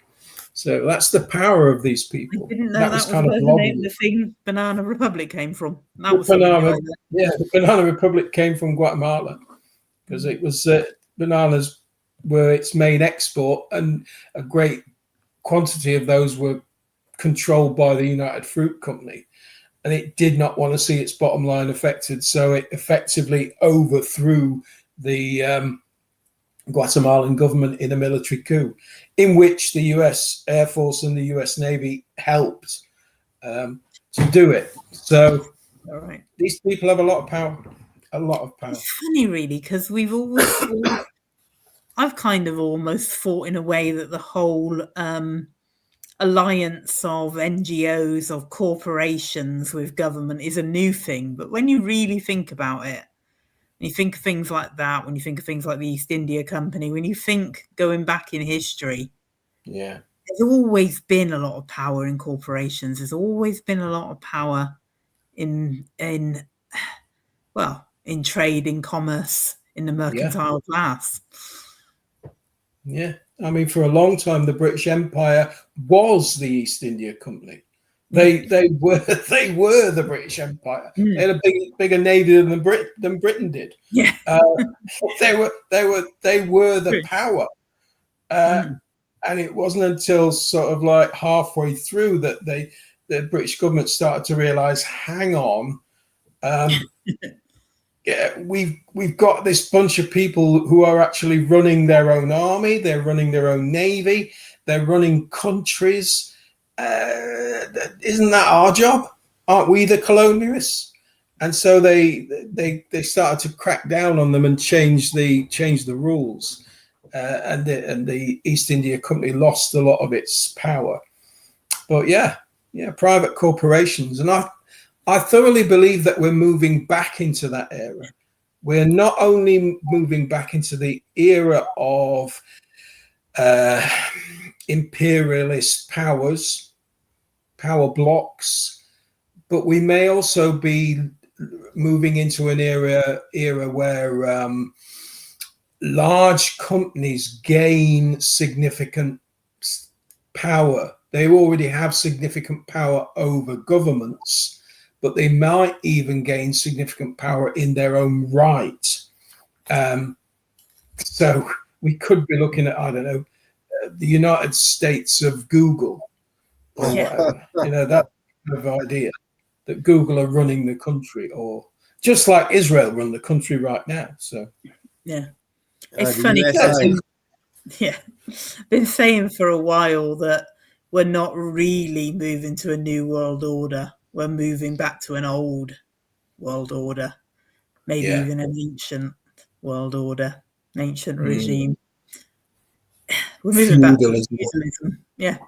B: that's the power of these people.
D: I didn't know that was
B: kind of
D: where the name of the thing Banana Republic came from. That was
B: the Banana Republic came from Guatemala, because it was bananas were its main export, and a great quantity of those were controlled by the United Fruit Company, and it did not want to see its bottom line affected, so it effectively overthrew the Guatemalan government in a military coup, in which the US Air Force and the US Navy helped to do it. So these people have a lot of power.
D: It's funny, really, because we've always I've kind of almost thought in a way that the whole alliance of NGOs, of corporations with government is a new thing. But when you really think about it, when you think of things like that, when you think of things like the East India Company, when you think going back in history, there's always been a lot of power in corporations. There's always been a lot of power in trade, in commerce, in the mercantile class.
B: Yeah, I mean, for a long time, the British Empire was the East India Company. They were the British Empire. They had a bigger navy than Britain did.
D: Yeah,
B: they were the power. And it wasn't until sort of like halfway through that the British government started to realize, hang on, we've got this bunch of people who are actually running their own army, they're running their own navy, they're running countries. Isn't that our job? Aren't we the colonialists? And so they started to crack down on them and change the rules, and the East India Company lost a lot of its power. But private corporations, and I thoroughly believe that we're moving back into that era. We're not only moving back into the era of imperialist power blocks, but we may also be moving into an era where large companies gain significant power. They already have significant power over governments, but they might even gain significant power in their own right. So we could be looking at, I don't know, the United States of Google, or whatever. That kind of idea that Google are running the country, or just like Israel run the country right now. So
D: yeah, it's
C: the
D: funny.
C: USA.
D: Yeah, been saying for a while that we're not really moving to a new world order. We're moving back to an old world order, maybe
B: Yeah.
D: even an ancient world order, an ancient
B: Mm.
D: regime. We're moving back to
B: Feudalism.
D: feudalism. Yeah,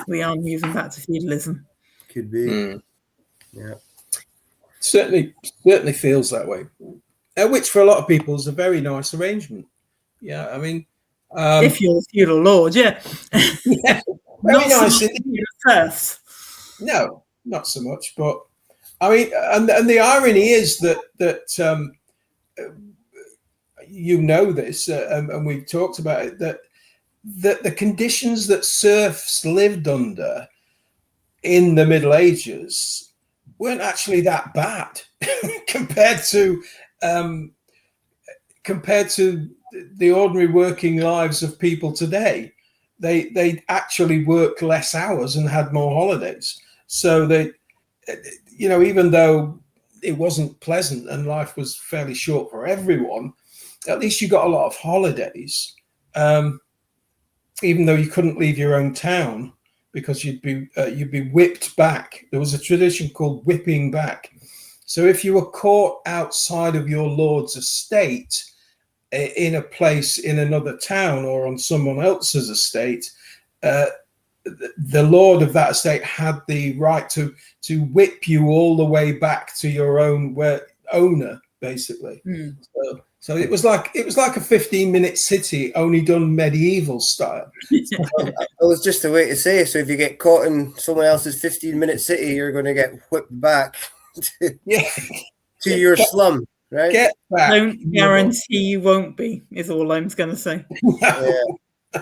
D: we are moving back to feudalism.
C: Could be.
B: Mm.
C: Yeah.
B: Certainly feels that way, which for a lot of people is a very nice arrangement. Yeah, I mean,
D: If you're a feudal lord, yeah.
B: yeah, very
D: Not so
B: nice.
D: much feudal serfs.
B: No, not so much. But I mean, and the irony is that you know this, and we've talked about it, that the conditions that serfs lived under in the Middle Ages weren't actually that bad compared to the ordinary working lives of people today. They actually worked less hours and had more holidays. So they, even though it wasn't pleasant and life was fairly short for everyone, at least you got a lot of holidays. Even though you couldn't leave your own town because you'd be whipped back. There was a tradition called whipping back. So if you were caught outside of your lord's estate in a place in another town or on someone else's estate, the lord of that estate had the right to whip you all the way back to your own owner, basically.
D: Mm.
B: So it was like a 15-minute city, only done medieval style.
C: It was just a way to say. So if you get caught in someone else's 15-minute city, you're going to get whipped back to your slum, right?
B: Get back.
D: Don't guarantee you won't be, is all I'm going to say.
C: Yeah.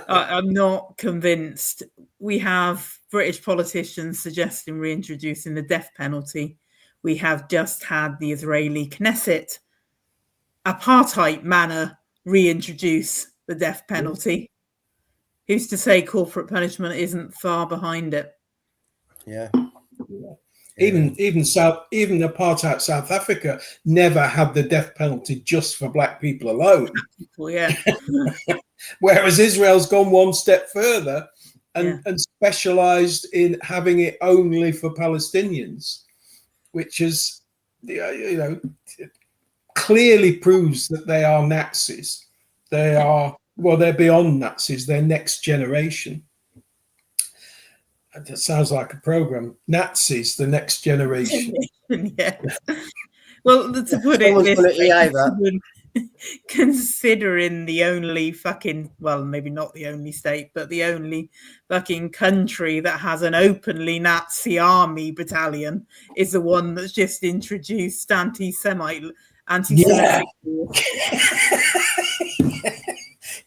D: I'm not convinced. We have British politicians suggesting reintroducing the death penalty. We have just had the Israeli Knesset apartheid manner reintroduce the death penalty. Who's to say corporate punishment isn't far behind it?
C: Yeah.
B: Even apartheid South Africa never had the death penalty just for black people alone.
D: Well, yeah.
B: Whereas Israel's gone one step further and specialized in having it only for Palestinians, which is, clearly proves that they are Nazis. They're beyond Nazis. They're next generation. That sounds like a program. Nazis, the next generation.
D: Yeah. Well, to put it this way, considering the only maybe not the only state, but the only fucking country that has an openly Nazi army battalion is the one that's just introduced anti-Semitic.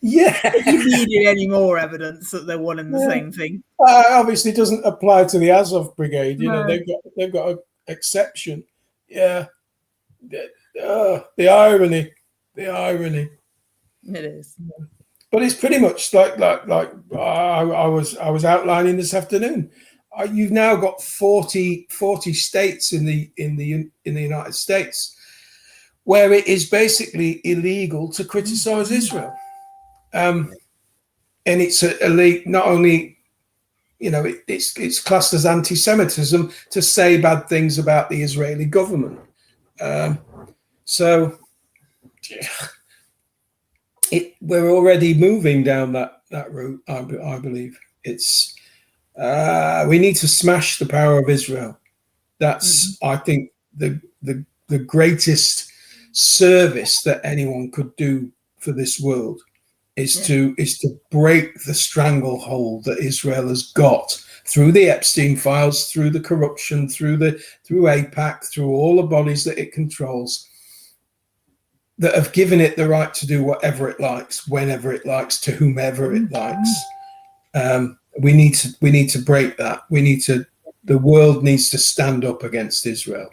B: Yeah.
D: If you needed any more evidence that they're one and the same thing.
B: Obviously doesn't apply to the Azov Brigade.
D: No.
B: They've got an exception. Yeah. The irony.
D: It is.
B: But it's pretty much like I was outlining this afternoon. You've now got 40 states in the United States where it is basically illegal to criticize Israel. And it's not only, it's classed as anti-Semitism to say bad things about the Israeli government. So we're already moving down that route. I believe it's we need to smash the power of Israel. That's I think the greatest service that anyone could do for this world is to break the stranglehold that Israel has got through the Epstein files, through the corruption, through AIPAC, through all the bodies that it controls, that have given it the right to do whatever it likes, whenever it likes, to whomever it likes. We need to break that. The world needs to stand up against Israel.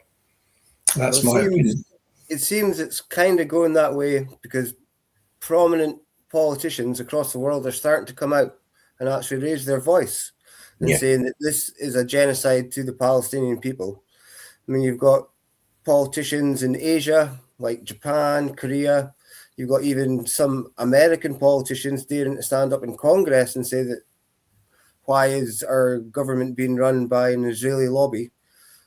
B: That's my opinion.
C: It seems it's kind of going that way because prominent politicians across the world are starting to come out and actually raise their voice and saying that this is a genocide to the Palestinian people. I mean, you've got politicians in Asia, like Japan, Korea. You've got even some American politicians daring to stand up in Congress and say that why is our government being run by an Israeli lobby?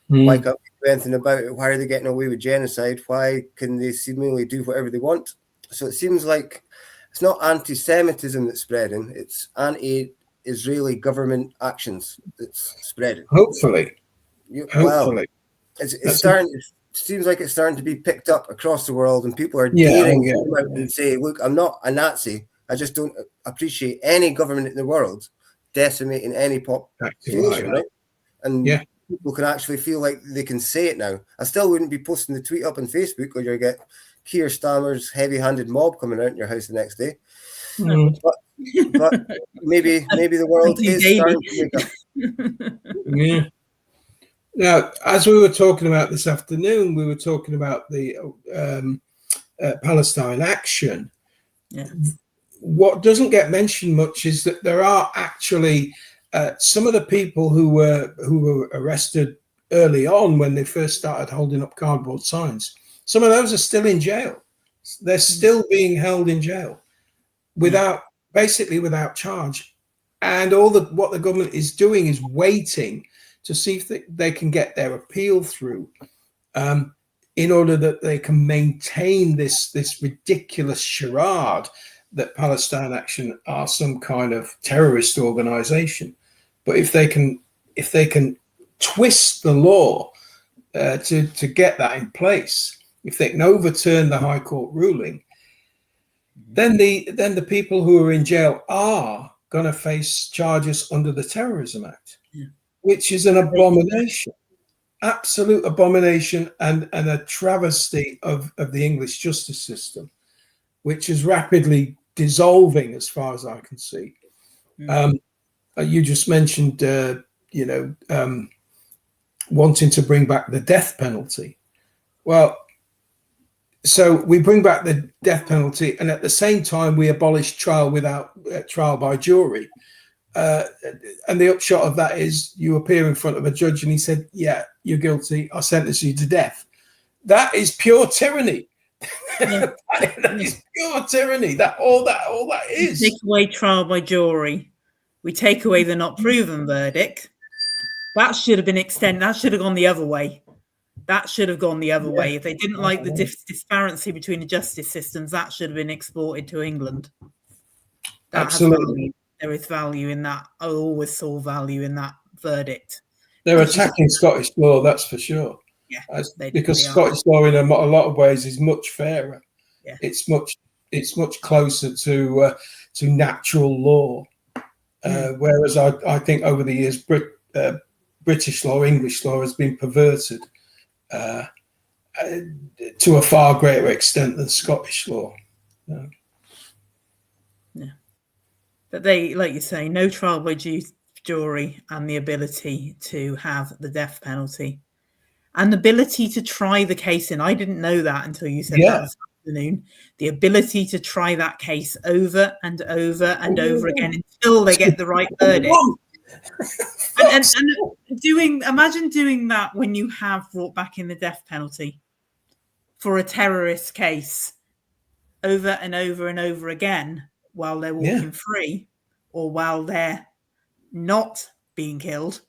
C: Why can't we do anything about it? Why are they getting away with genocide? Why can they seemingly do whatever they want? So it seems like it's not anti-Semitism that's spreading, it's anti-Israeli government actions that's spreading.
B: Hopefully.
C: Well, it's starting. It seems like it's starting to be picked up across the world, and people are daring to come out and say, "Look, I'm not a Nazi. I just don't appreciate any government in the world decimating any population." Right? And people can actually feel like they can say it now. I still wouldn't be posting the tweet up on Facebook, or you'll get Keir Starmer's heavy-handed mob coming out in your house the next day. But maybe the world is starting to wake up.
B: Yeah. Now, as we were talking about this afternoon, we were talking about the Palestine action.
D: Yeah.
B: What doesn't get mentioned much is that there are actually some of the people who were arrested early on when they first started holding up cardboard signs. Some of those are still in jail. They're still being held in jail basically without charge. And what the government is doing is waiting to see if they can get their appeal through in order that they can maintain this ridiculous charade that Palestine Action are some kind of terrorist organization. But if they can twist the law to get that in place, if they can overturn the High Court ruling, then the people who are in jail are going to face charges under the Terrorism Act. Which is an abomination, absolute abomination, and a travesty of the English justice system, which is rapidly dissolving as far as I can see. You just mentioned, wanting to bring back the death penalty. Well, so we bring back the death penalty, and at the same time we abolish trial by jury. And the upshot of that is you appear in front of a judge and he said, "Yeah, you're guilty. I sentence you to death." That is pure tyranny. That is pure tyranny. All that is.
D: We take away trial by jury. We take away the not proven verdict. That should have been extended. That should have gone the other way. That should have gone the other way. If they didn't like the disparity between the justice systems, that should have been exported to England.
B: Absolutely.
D: There is value in that. I always saw value in that verdict.
B: They're attacking Scottish law, that's for sure.
D: Yeah,
B: because Scottish law, in a lot of ways, is much fairer.
D: Yeah.
B: It's much closer to natural law. Whereas I think over the years, British law, English law, has been perverted to a far greater extent than Scottish law.
D: Yeah. But they, like you say, no trial by jury and the ability to have the death penalty and the ability to try the case. And I didn't know that until you said that this afternoon. The ability to try that case over and over and over again until they get the right verdict. and imagine doing that when you have brought back in the death penalty for a terrorist case over and over and over again. While they're walking free or while they're not being killed.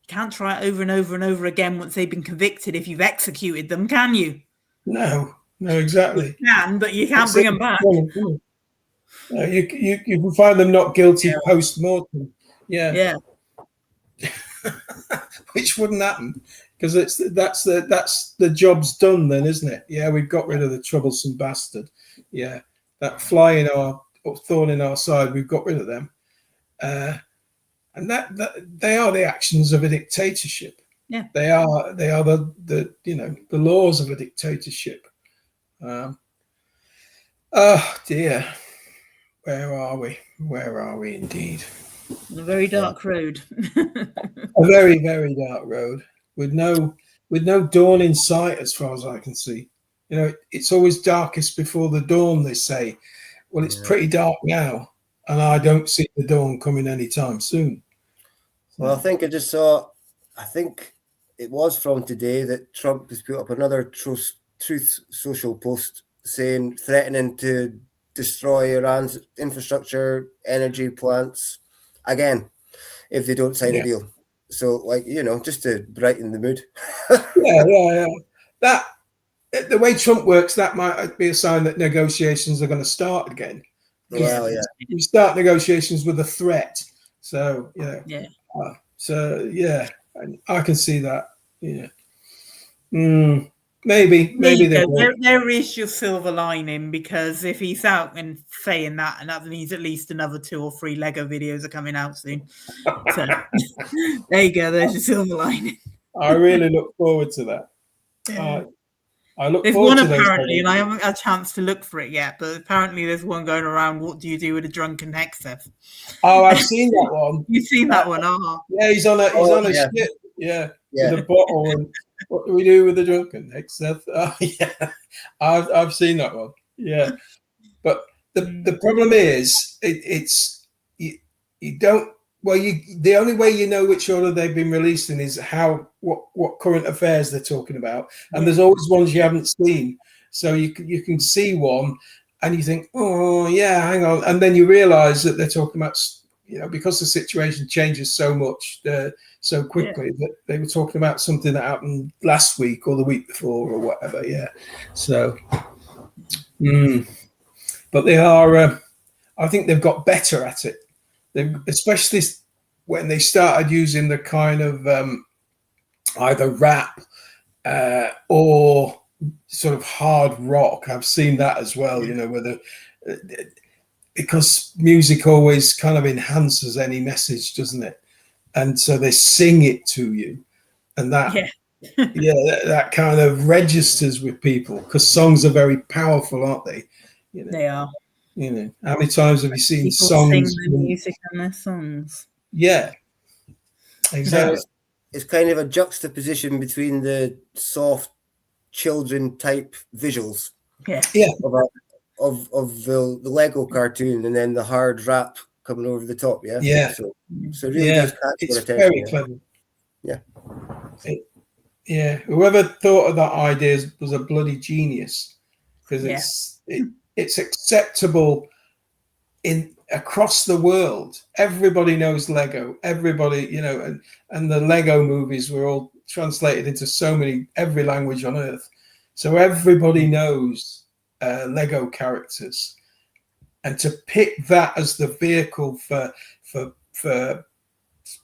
D: You can't try it over and over and over again once they've been convicted if you've executed them, can you?
B: No, exactly.
D: You can, but you can't bring them back.
B: No, you can find them not guilty post-mortem. Yeah. Which wouldn't happen because that's the job's done then, isn't it? Yeah, we've got rid of the troublesome bastard. Yeah. That thorn in our side, we've got rid of them, and that they are the actions of a dictatorship.
D: Yeah,
B: they are the laws of a dictatorship. Oh dear, where are we? Where are we indeed?
D: On a very dark road.
B: A very, very dark road with no dawn in sight, as far as I can see. It's always darkest before the dawn, they say. Well, it's pretty dark now, and I don't see the dawn coming anytime soon.
C: Well, I think it was from today that Trump has put up another truth social post threatening to destroy Iran's infrastructure, energy plants again if they don't sign a deal. So, like, just to brighten the mood.
B: Yeah. That the way Trump works, that might be a sign that negotiations are going to start again.
C: Well, yeah.
B: You start negotiations with a threat, so
D: Yeah.
B: I can see that. Yeah. Maybe
D: there is your silver lining, because if he's out and saying that, and that means at least another 2 or 3 Lego videos are coming out soon. So there you go. There's your silver lining.
B: I really look forward to that.
D: Yeah.
B: I look
D: There's
B: forward
D: one
B: to those
D: apparently,
B: videos.
D: and I haven't had a chance to look for it yet, but apparently there's one going around. What do you do with a drunken Hexeth?
B: Oh, I've seen that one.
D: You've seen that one?
B: Yeah, he's on a ship. Yeah, with a bottle. And what do we do with the drunken Hexeth? Oh, yeah, I've seen that one. Yeah, but the problem is it's you don't. Well, the only way you know which order they've been released in is what current affairs they're talking about, and there's always ones you haven't seen. So you can see one, and you think, oh yeah, hang on, and then you realise that they're talking about, because the situation changes so much so quickly, that they were talking about something that happened last week or the week before or whatever. Yeah, so but they are. I think they've got better at it. Especially when they started using the kind of either rap or sort of hard rock. I've seen that as well, because music always kind of enhances any message, doesn't it? And so they sing it to you, and that that kind of registers with people, because songs are very powerful, aren't they?
D: They are.
B: How many times have you seen
D: people
B: songs?
D: Sing the music and their songs.
B: Yeah, exactly.
C: So it's kind of a juxtaposition between the soft children type visuals, of the Lego cartoon, and then the hard rap coming over the top. So really does catch your attention.
B: Very clever. Whoever thought of that idea was a bloody genius, because it's acceptable across the world. Everybody knows Lego. Everybody, and the Lego movies were all translated into every language on earth. So everybody knows Lego characters, and to pick that as the vehicle for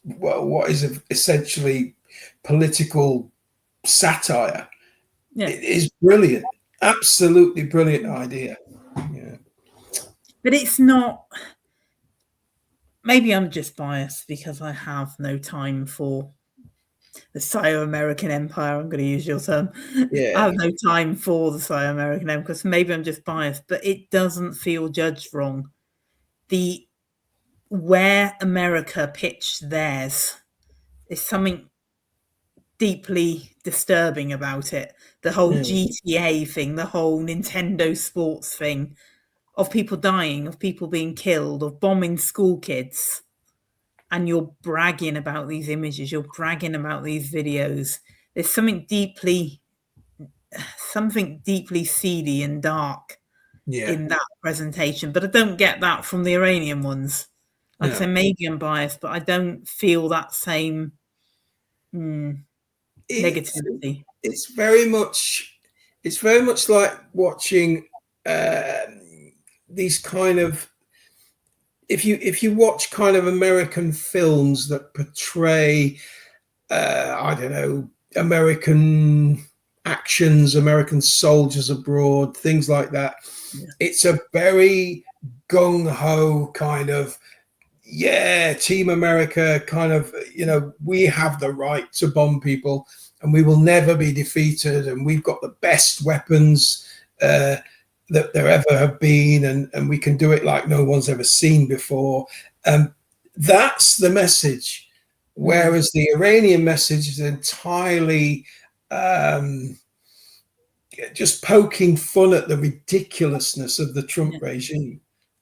B: what is essentially political satire, it is brilliant. Absolutely brilliant idea.
D: But it's not. Maybe I'm just biased because I have no time for the Sino-American Empire. I'm going to use your term. I have no time for the Sino-American Empire, because maybe I'm just biased, but it doesn't feel judged wrong. Where America pitched theirs is something deeply disturbing about it. The whole GTA thing, the whole Nintendo sports thing, of people dying, of people being killed, of bombing school kids, and you're bragging about these images, you're bragging about these videos. There's something deeply seedy and dark in that presentation, but I don't get that from the Iranian ones. Like I say, maybe I'm biased, but I don't feel that same negativity.
B: It's very much like watching these kind of, if you watch kind of American films that portray I don't know, American actions, American soldiers abroad, things like that. It's a very gung-ho kind of, Team America kind of, we have the right to bomb people and we will never be defeated, and we've got the best weapons that there ever have been, and we can do it like no one's ever seen before. That's the message. Whereas the Iranian message is entirely just poking fun at the ridiculousness of the Trump regime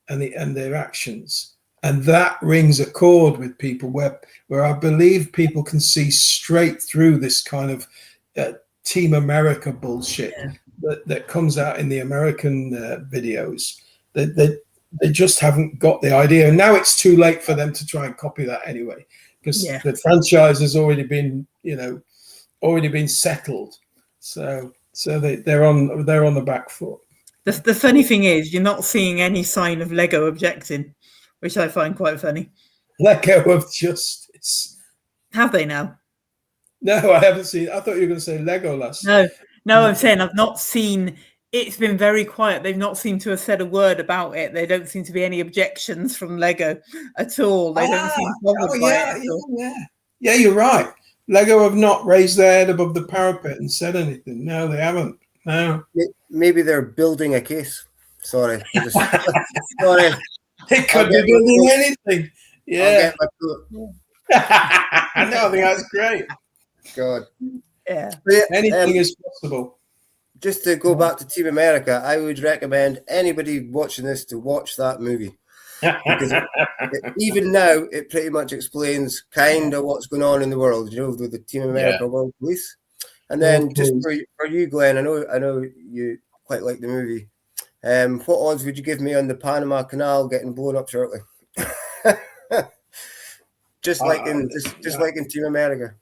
B: and their actions. And that rings a chord with people where I believe people can see straight through this kind of Team America bullshit that comes out in the American videos. They just haven't got the idea. And now it's too late for them to try and copy that anyway, because the franchise has already been, settled. So they're on the back foot.
D: The funny thing is, you're not seeing any sign of Lego objecting, which I find quite funny.
B: Lego of justice.
D: Have they now?
B: No, I haven't seen. I thought you were going to say Legolas.
D: No, I'm saying I've not seen. It's been very quiet. They've not seemed to have said a word about it. There don't seem to be any objections from Lego at all. They don't seem bothered by it at all.
B: Yeah, you're right. Lego have not raised their head above the parapet and said anything. No, they haven't. No.
C: Maybe they're building a case. Sorry. Sorry.
B: They could be building anything. Yeah. No, I think that's great.
C: God.
D: Yeah.
B: Anything is possible.
C: Just to go back to Team America, I would recommend anybody watching this to watch that movie. Because even now, it pretty much explains kind of what's going on in the world, with the Team America World Police. And then just for you, Glenn, I know you quite like the movie. What odds would you give me on the Panama Canal getting blown up shortly? just like in Team America.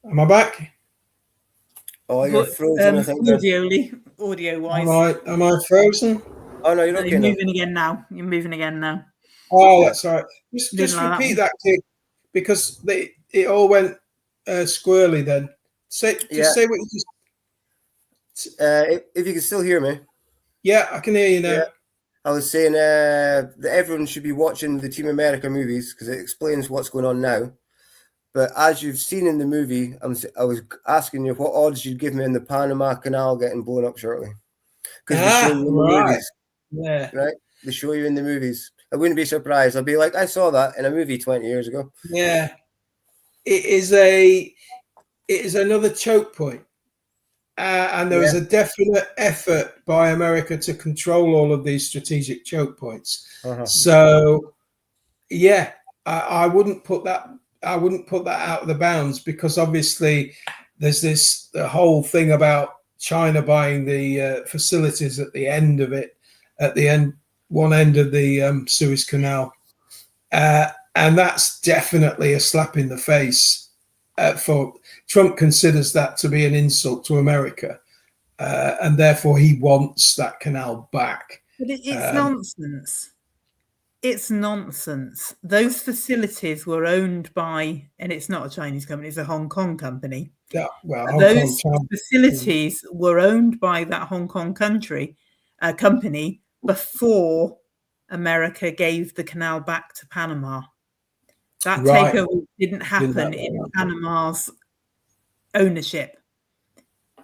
B: Am I back?
C: Oh, you're frozen.
D: Audio-wise.
B: Am I frozen?
C: Oh no, you're not.
D: You're moving again now. You're moving again now.
B: Oh, that's all right. Just
D: like
B: repeat that, Kate, because it all went squirrely then. Say what you just.
C: If you can still hear me.
B: Yeah, I can hear you now.
C: Yeah. I was saying that everyone should be watching the Team America movies because it explains what's going on now. But as you've seen in the movie, I was asking you what odds you'd give me in the Panama Canal getting blown up shortly. Because they show you in the movies.
B: Yeah.
C: Right? They show you in the movies. I wouldn't be surprised. I'd be like, I saw that in a movie 20 years ago.
B: Yeah. It is another choke point. And there is a definite effort by America to control all of these strategic choke points. So, yeah, I wouldn't put that out of the bounds, because obviously there's the whole thing about China buying the facilities at the end of it, one end of the Suez Canal, and that's definitely a slap in the face. For Trump considers that to be an insult to America, and therefore he wants that canal back.
D: But it's nonsense. It's nonsense. Those facilities were owned by, and it's not a Chinese company, it's a Hong Kong company.
B: Yeah, well,
D: those facilities were owned by that Hong Kong company before America gave the canal back to Panama. That takeover didn't happen in Panama's ownership.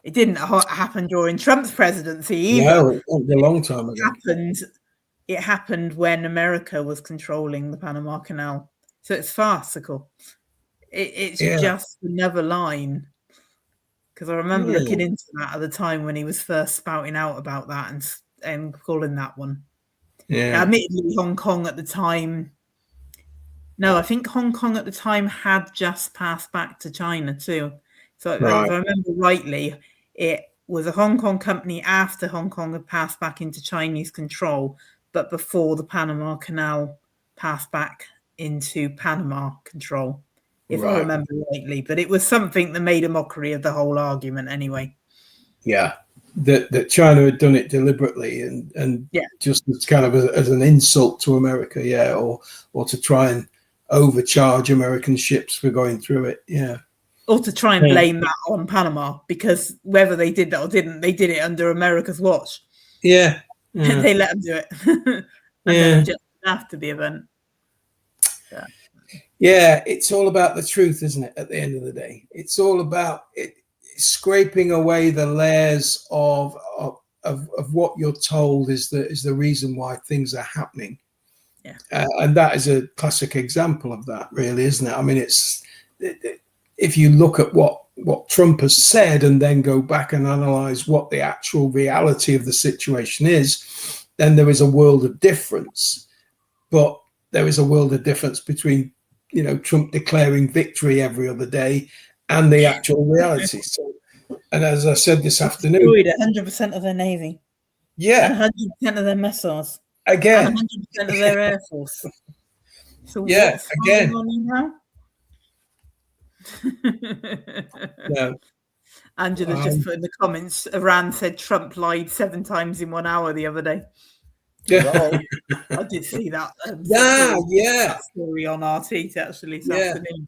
D: It didn't happen during Trump's presidency either.
B: No, it was a long time ago.
D: It happened when America was controlling the Panama Canal. So it's farcical. It's just another line. Because I remember looking into that at the time when he was first spouting out about that and calling that one. Yeah. Now, admittedly, Hong Kong at the time... No, I think Hong Kong at the time had just passed back to China too. So if I remember rightly, it was a Hong Kong company after Hong Kong had passed back into Chinese control, but before the Panama Canal passed back into Panama control, if I remember rightly. But it was something that made a mockery of the whole argument anyway.
B: Yeah, that China had done it deliberately and just as kind of as an insult to America, or to try and overcharge American ships for going through it,
D: or to try and blame that on Panama, because whether they did that or didn't, they did it under America's watch.
B: Yeah.
D: They let them do it. And just after the event.
B: Yeah, it's all about the truth, isn't it? At the end of the day, it's all about scraping away the layers of what you're told is the reason why things are happening.
D: Yeah,
B: and that is a classic example of that, really, isn't it? I mean, if you look at what Trump has said and then go back and analyze what the actual reality of the situation is, then there is a world of difference. But there is a world of difference between, Trump declaring victory every other day and the actual reality. So, and as I said this afternoon,
D: destroyed 100% of their navy,
B: yeah,
D: and 100% of their missiles,
B: again,
D: and 100% of their air force. So
B: yeah,
D: what's
B: again,
D: on you now?
B: no.
D: Angela just put in the comments, Iran said Trump lied 7 times in 1 hour the other day.
B: Yeah,
D: I did see that.
B: that
D: story on RT actually this afternoon.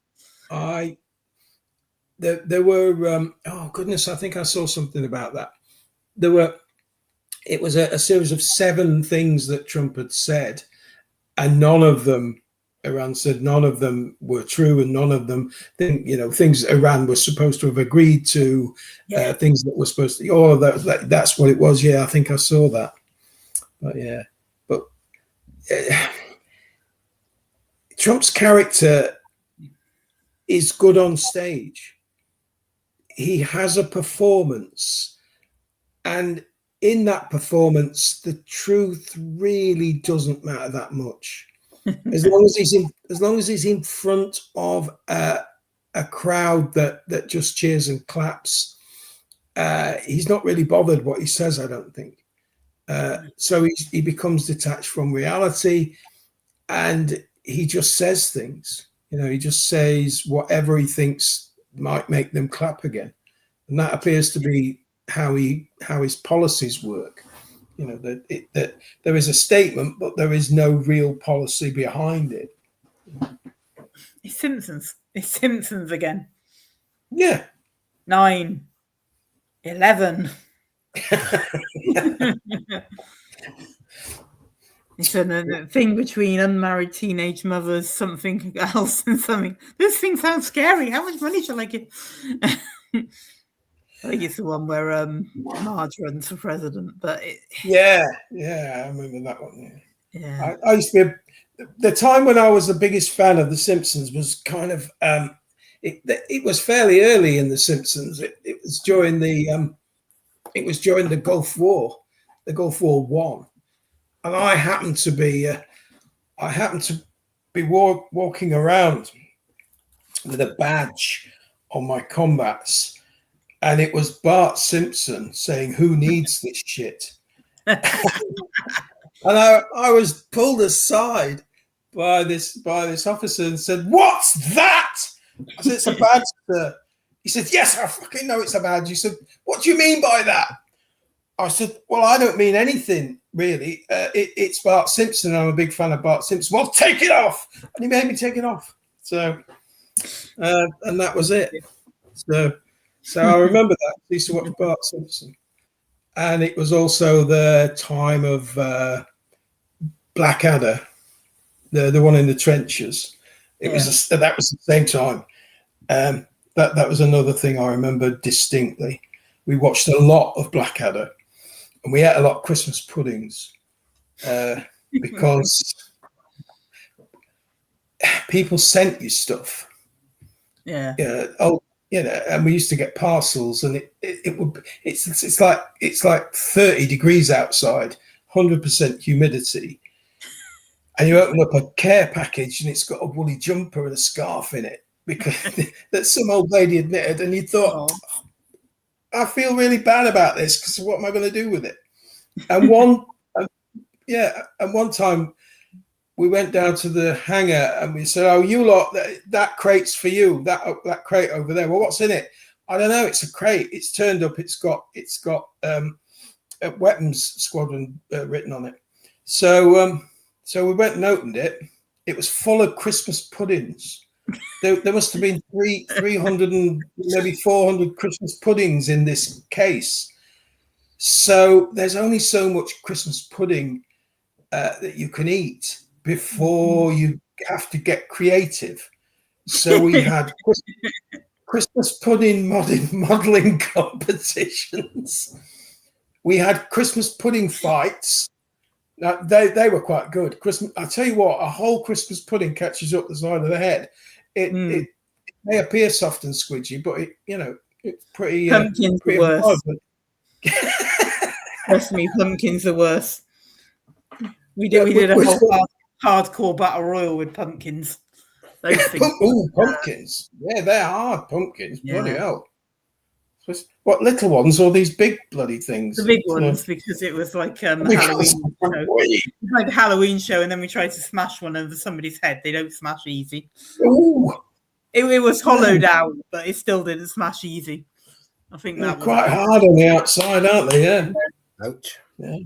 B: There were oh goodness, I think I saw something about that. It was a series of 7 things that Trump had said, and none of them, Iran said, none of them were true, and none of them, things Iran was supposed to have agreed to, things that were supposed to. That's what it was. Yeah, I think I saw that. But Trump's character is good on stage. He has a performance, and in that performance, the truth really doesn't matter that much. As long as he's in front of a crowd that just cheers and claps, he's not really bothered what he says, I don't think. So he becomes detached from reality, and he just says things. He just says whatever he thinks might make them clap again, and that appears to be how his policies work. That there is a statement, but there is no real policy behind it.
D: It's Simpsons. It's Simpsons again.
B: Yeah.
D: 9, 11. It's a thing between unmarried teenage mothers, something else, and something. This thing sounds scary. How much money shall I give? I think it's the one where Marge runs for president. But
B: yeah, I remember that one.
D: Yeah,
B: I used to be the time when I was the biggest fan of The Simpsons was kind of it was fairly early in The Simpsons. It was during the Gulf War, the Gulf War One. And I happened to be walking around with a badge on my combats, and it was Bart Simpson saying, "Who needs this shit?" And I was pulled aside by this officer and said, "What's that?" I said, "It's a badge, sir." He said, "Yes, I fucking know it's a badge." He said, "What do you mean by that?" I said, "Well, I don't mean anything, really. It's Bart Simpson. I'm a big fan of Bart Simpson." "Well, take it off." And he made me take it off. So, and that was it. So I remember that. I used to watch Bart Simpson. And it was also the time of Blackadder, the one in the trenches. That was the same time. That was another thing I remember distinctly. We watched a lot of Blackadder. And we ate a lot of Christmas puddings because people sent you stuff.
D: Yeah.
B: And we used to get parcels, and it's like 30 degrees outside, 100% humidity, and you open up a care package, and it's got a woolly jumper and a scarf in it because that some old lady had knitted, and you thought, I feel really bad about this because what am I going to do with it? And one time we went down to the hangar and we said, "Oh, you lot, that crate's for you. That crate over there. Well, what's in it?" "I don't know. It's a crate. It's turned up. It's got a weapons squadron written on it." So we went and opened it. It was full of Christmas puddings. There must have been 300 and maybe 400 Christmas puddings in this case. So there's only so much Christmas pudding that you can eat before you have to get creative. So we had Christmas pudding modeling competitions. We had Christmas pudding fights. Now, they were quite good. I tell you what, a whole Christmas pudding catches up the side of the head. It may appear soft and squidgy, but it's pretty.
D: Pumpkins
B: pretty
D: are worse.
B: hard,
D: Trust me, pumpkins are worse. We did a
B: With-
D: whole hardcore battle royal with pumpkins. Those things.
B: Pumpkins. Yeah, they're hard pumpkins. Bloody
D: Yeah.
B: hell. What, little ones or these big bloody things?
D: The big ones, because it was like Halloween show. Like a Halloween show, and then we tried to smash one over somebody's head. They don't smash easy.
B: Ooh,
D: It was hollowed out, but it still didn't smash easy. I think
B: they're
D: that was
B: quite hard on the outside, aren't they? Yeah.
C: Ouch.
B: Yeah.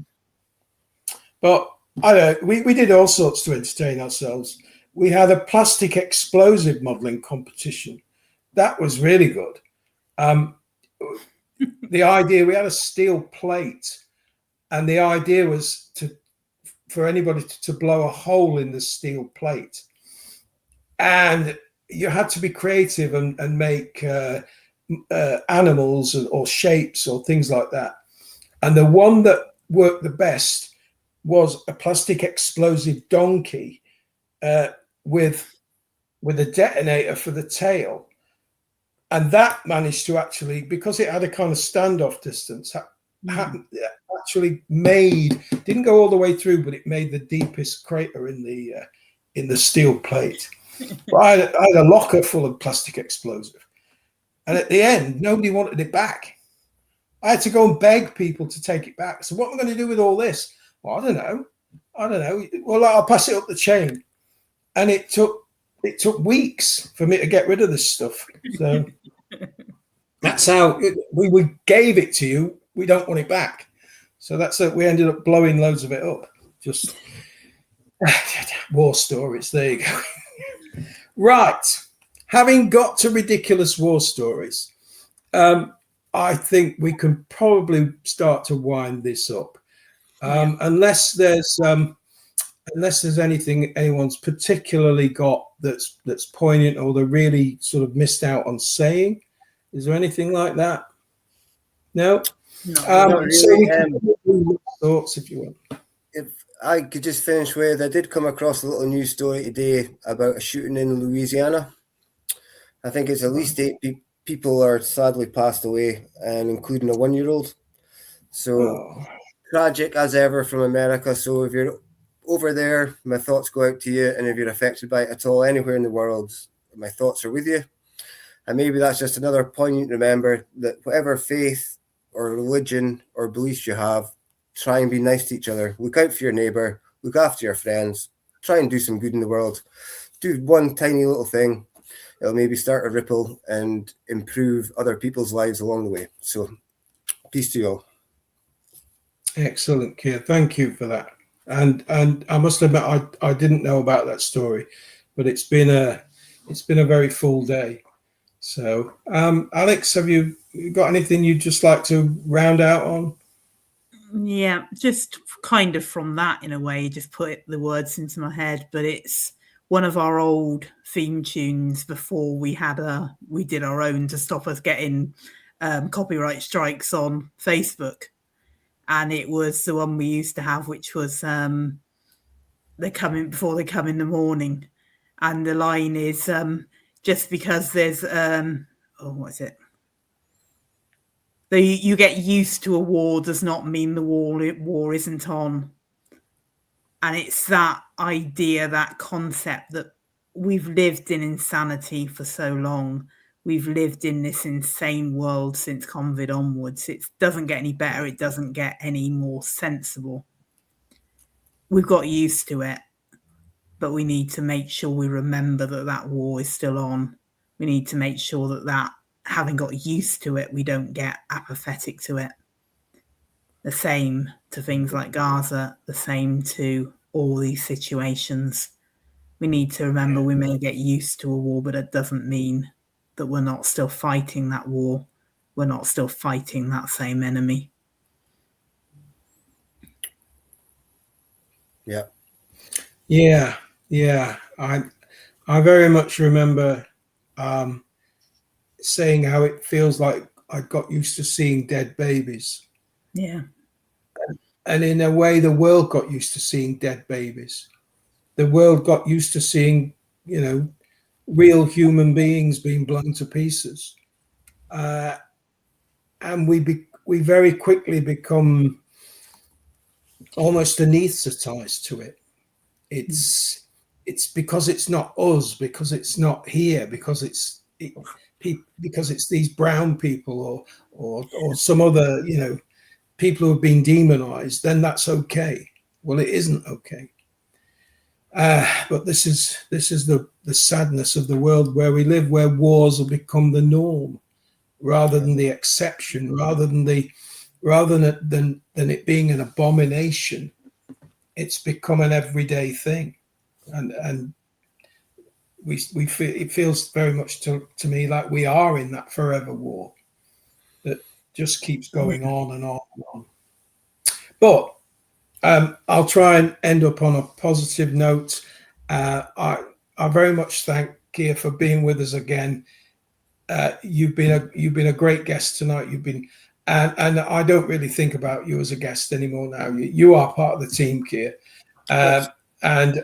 B: But I don't. We did all sorts to entertain ourselves. We had a plastic explosive modelling competition. That was really good. The idea, we had a steel plate, and the idea was for anybody to blow a hole in the steel plate, and you had to be creative and make animals or shapes or things like that. And the one that worked the best was a plastic explosive donkey with a detonator for the tail. And that managed to actually, because it had a kind of standoff distance, actually didn't go all the way through, but it made the deepest crater in the steel plate. But I had a locker full of plastic explosive. And at the end, nobody wanted it back. I had to go and beg people to take it back. So what am I going to do with all this? Well, I don't know. Well, I'll pass it up the chain. And it took weeks for me to get rid of this stuff. So that's how we gave it to you. We don't want it back. So that's it. We ended up blowing loads of it up. Just war stories. There you go. Right. Having got to ridiculous war stories, I think we can probably start to wind this up. Unless there's anything anyone's particularly got that's poignant or they're really sort of missed out on saying. Is there anything like that? No?
C: Not really.
B: So we can do thoughts if you want.
C: If I could just finish with, I did come across a little news story today about a shooting in Louisiana. I think it's at least 8 people are sadly passed away, and including a 1-year-old. So tragic as ever from America. So if you're over there, my thoughts go out to you. And if you're affected by it at all, anywhere in the world, my thoughts are with you. And maybe that's just another poignant to remember that whatever faith or religion or beliefs you have, try and be nice to each other. Look out for your neighbor. Look after your friends. Try and do some good in the world. Do one tiny little thing. It'll maybe start a ripple and improve other people's lives along the way. So peace to you all.
B: Excellent, Keir. Thank you for that. And I must admit, I didn't know about that story, but it's been a very full day. So, Alex, have you got anything you'd just like to round out on?
D: Yeah, just kind of from that in a way, just put the words into my head. But it's one of our old theme tunes before we did our own to stop us getting copyright strikes on Facebook. And it was the one we used to have, which was they come in before they come in the morning. And the line is just because there's what is it? You get used to a war does not mean the war isn't on. And it's that idea, that concept that we've lived in insanity for so long. We've lived in this insane world since COVID onwards. It doesn't get any better. It doesn't get any more sensible. We've got used to it, but we need to make sure we remember that war is still on. We need to make sure that having got used to it, we don't get apathetic to it. The same to things like Gaza, the same to all these situations. We need to remember we may get used to a war, but it doesn't mean that we're not still fighting that war. We're not still fighting that same enemy.
C: Yeah.
B: Yeah. I very much remember saying how it feels like I got used to seeing dead babies.
D: Yeah.
B: And in a way, the world got used to seeing dead babies. The world got used to seeing, real human beings being blown to pieces. And we very quickly become almost anaesthetized to it. It's because it's not us, because it's not here, because it's these brown people or some other, you know, people who have been demonized, then that's okay. Well, it isn't okay. But this is the sadness of the world where we live, where wars have become the norm rather than the exception, rather than it being an abomination. It's become an everyday thing, and we feel, it feels very much to me like we are in that forever war that just keeps going on and on and on. But I'll try and end up on a positive note. I very much thank Kia for being with us again. You've been a great guest tonight. You've been, and I don't really think about you as a guest anymore now. You are part of the team, Kia, and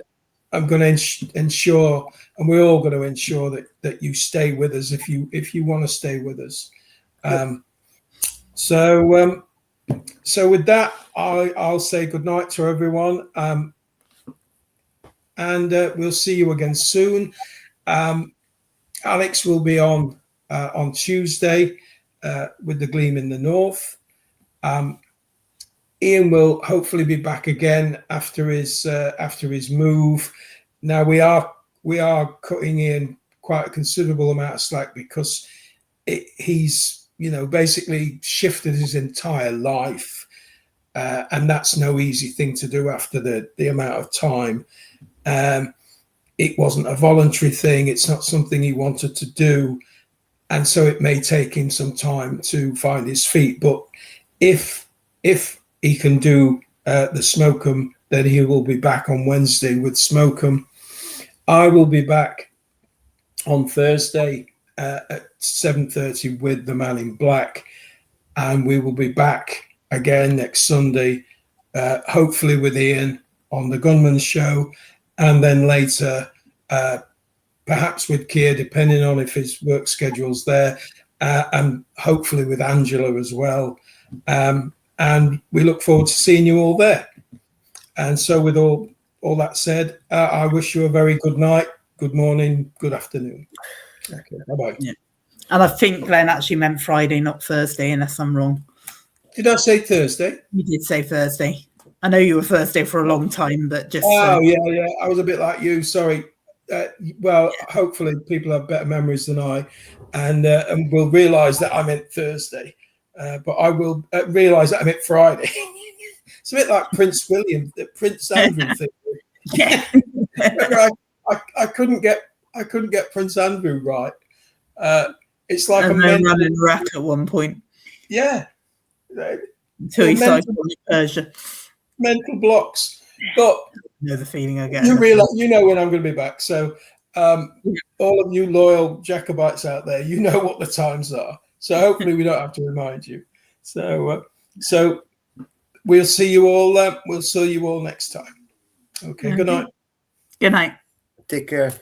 B: I'm going to ensure, and we're all going to ensure that you stay with us if you want to stay with us. So with that, I'll say good night to everyone, and we'll see you again soon. Alex will be on Tuesday with the Gleam in the North. Ian will hopefully be back again after his move. Now we are cutting in quite a considerable amount of slack because he's, you know, basically shifted his entire life, and that's no easy thing to do after the amount of time. It wasn't a voluntary thing. It's not something he wanted to do. And so it may take him some time to find his feet. But if he can do the Smokum, then he will be back on Wednesday with Smokum. I will be back on Thursday at 7:30 with the Man in Black. And we will be back again next Sunday, hopefully with Ian on the Gunman Show. And then later, perhaps with Keir, depending on if his work schedule's there, and hopefully with Angela as well. And we look forward to seeing you all there. And so with all that said, I wish you a very good night, good morning, good afternoon. Okay, bye-bye.
D: Yeah. And I think Glenn actually meant Friday, not Thursday, unless I'm wrong.
B: Did I say Thursday?
D: You did say Thursday. I know you were Thursday for a long time, but just...
B: Oh, yeah. I was a bit like you. Sorry. Well, hopefully people have better memories than I, and will realise that I meant Thursday. But I will realise that I meant Friday. It's a bit like Prince William, the Prince Andrew thing.
D: Yeah.
B: I couldn't get Prince Andrew right. It's like
D: and then running rack at one point.
B: Yeah.
D: Until he started on Persia.
B: Mental blocks. But
D: I know the feeling I get.
B: You realise, you know when I'm going to be back. So all of you loyal Jacobites out there, you know what the times are. So hopefully we don't have to remind you. So we'll see you all. We'll see you all next time. Okay. Good night.
D: Good night.
C: Take care.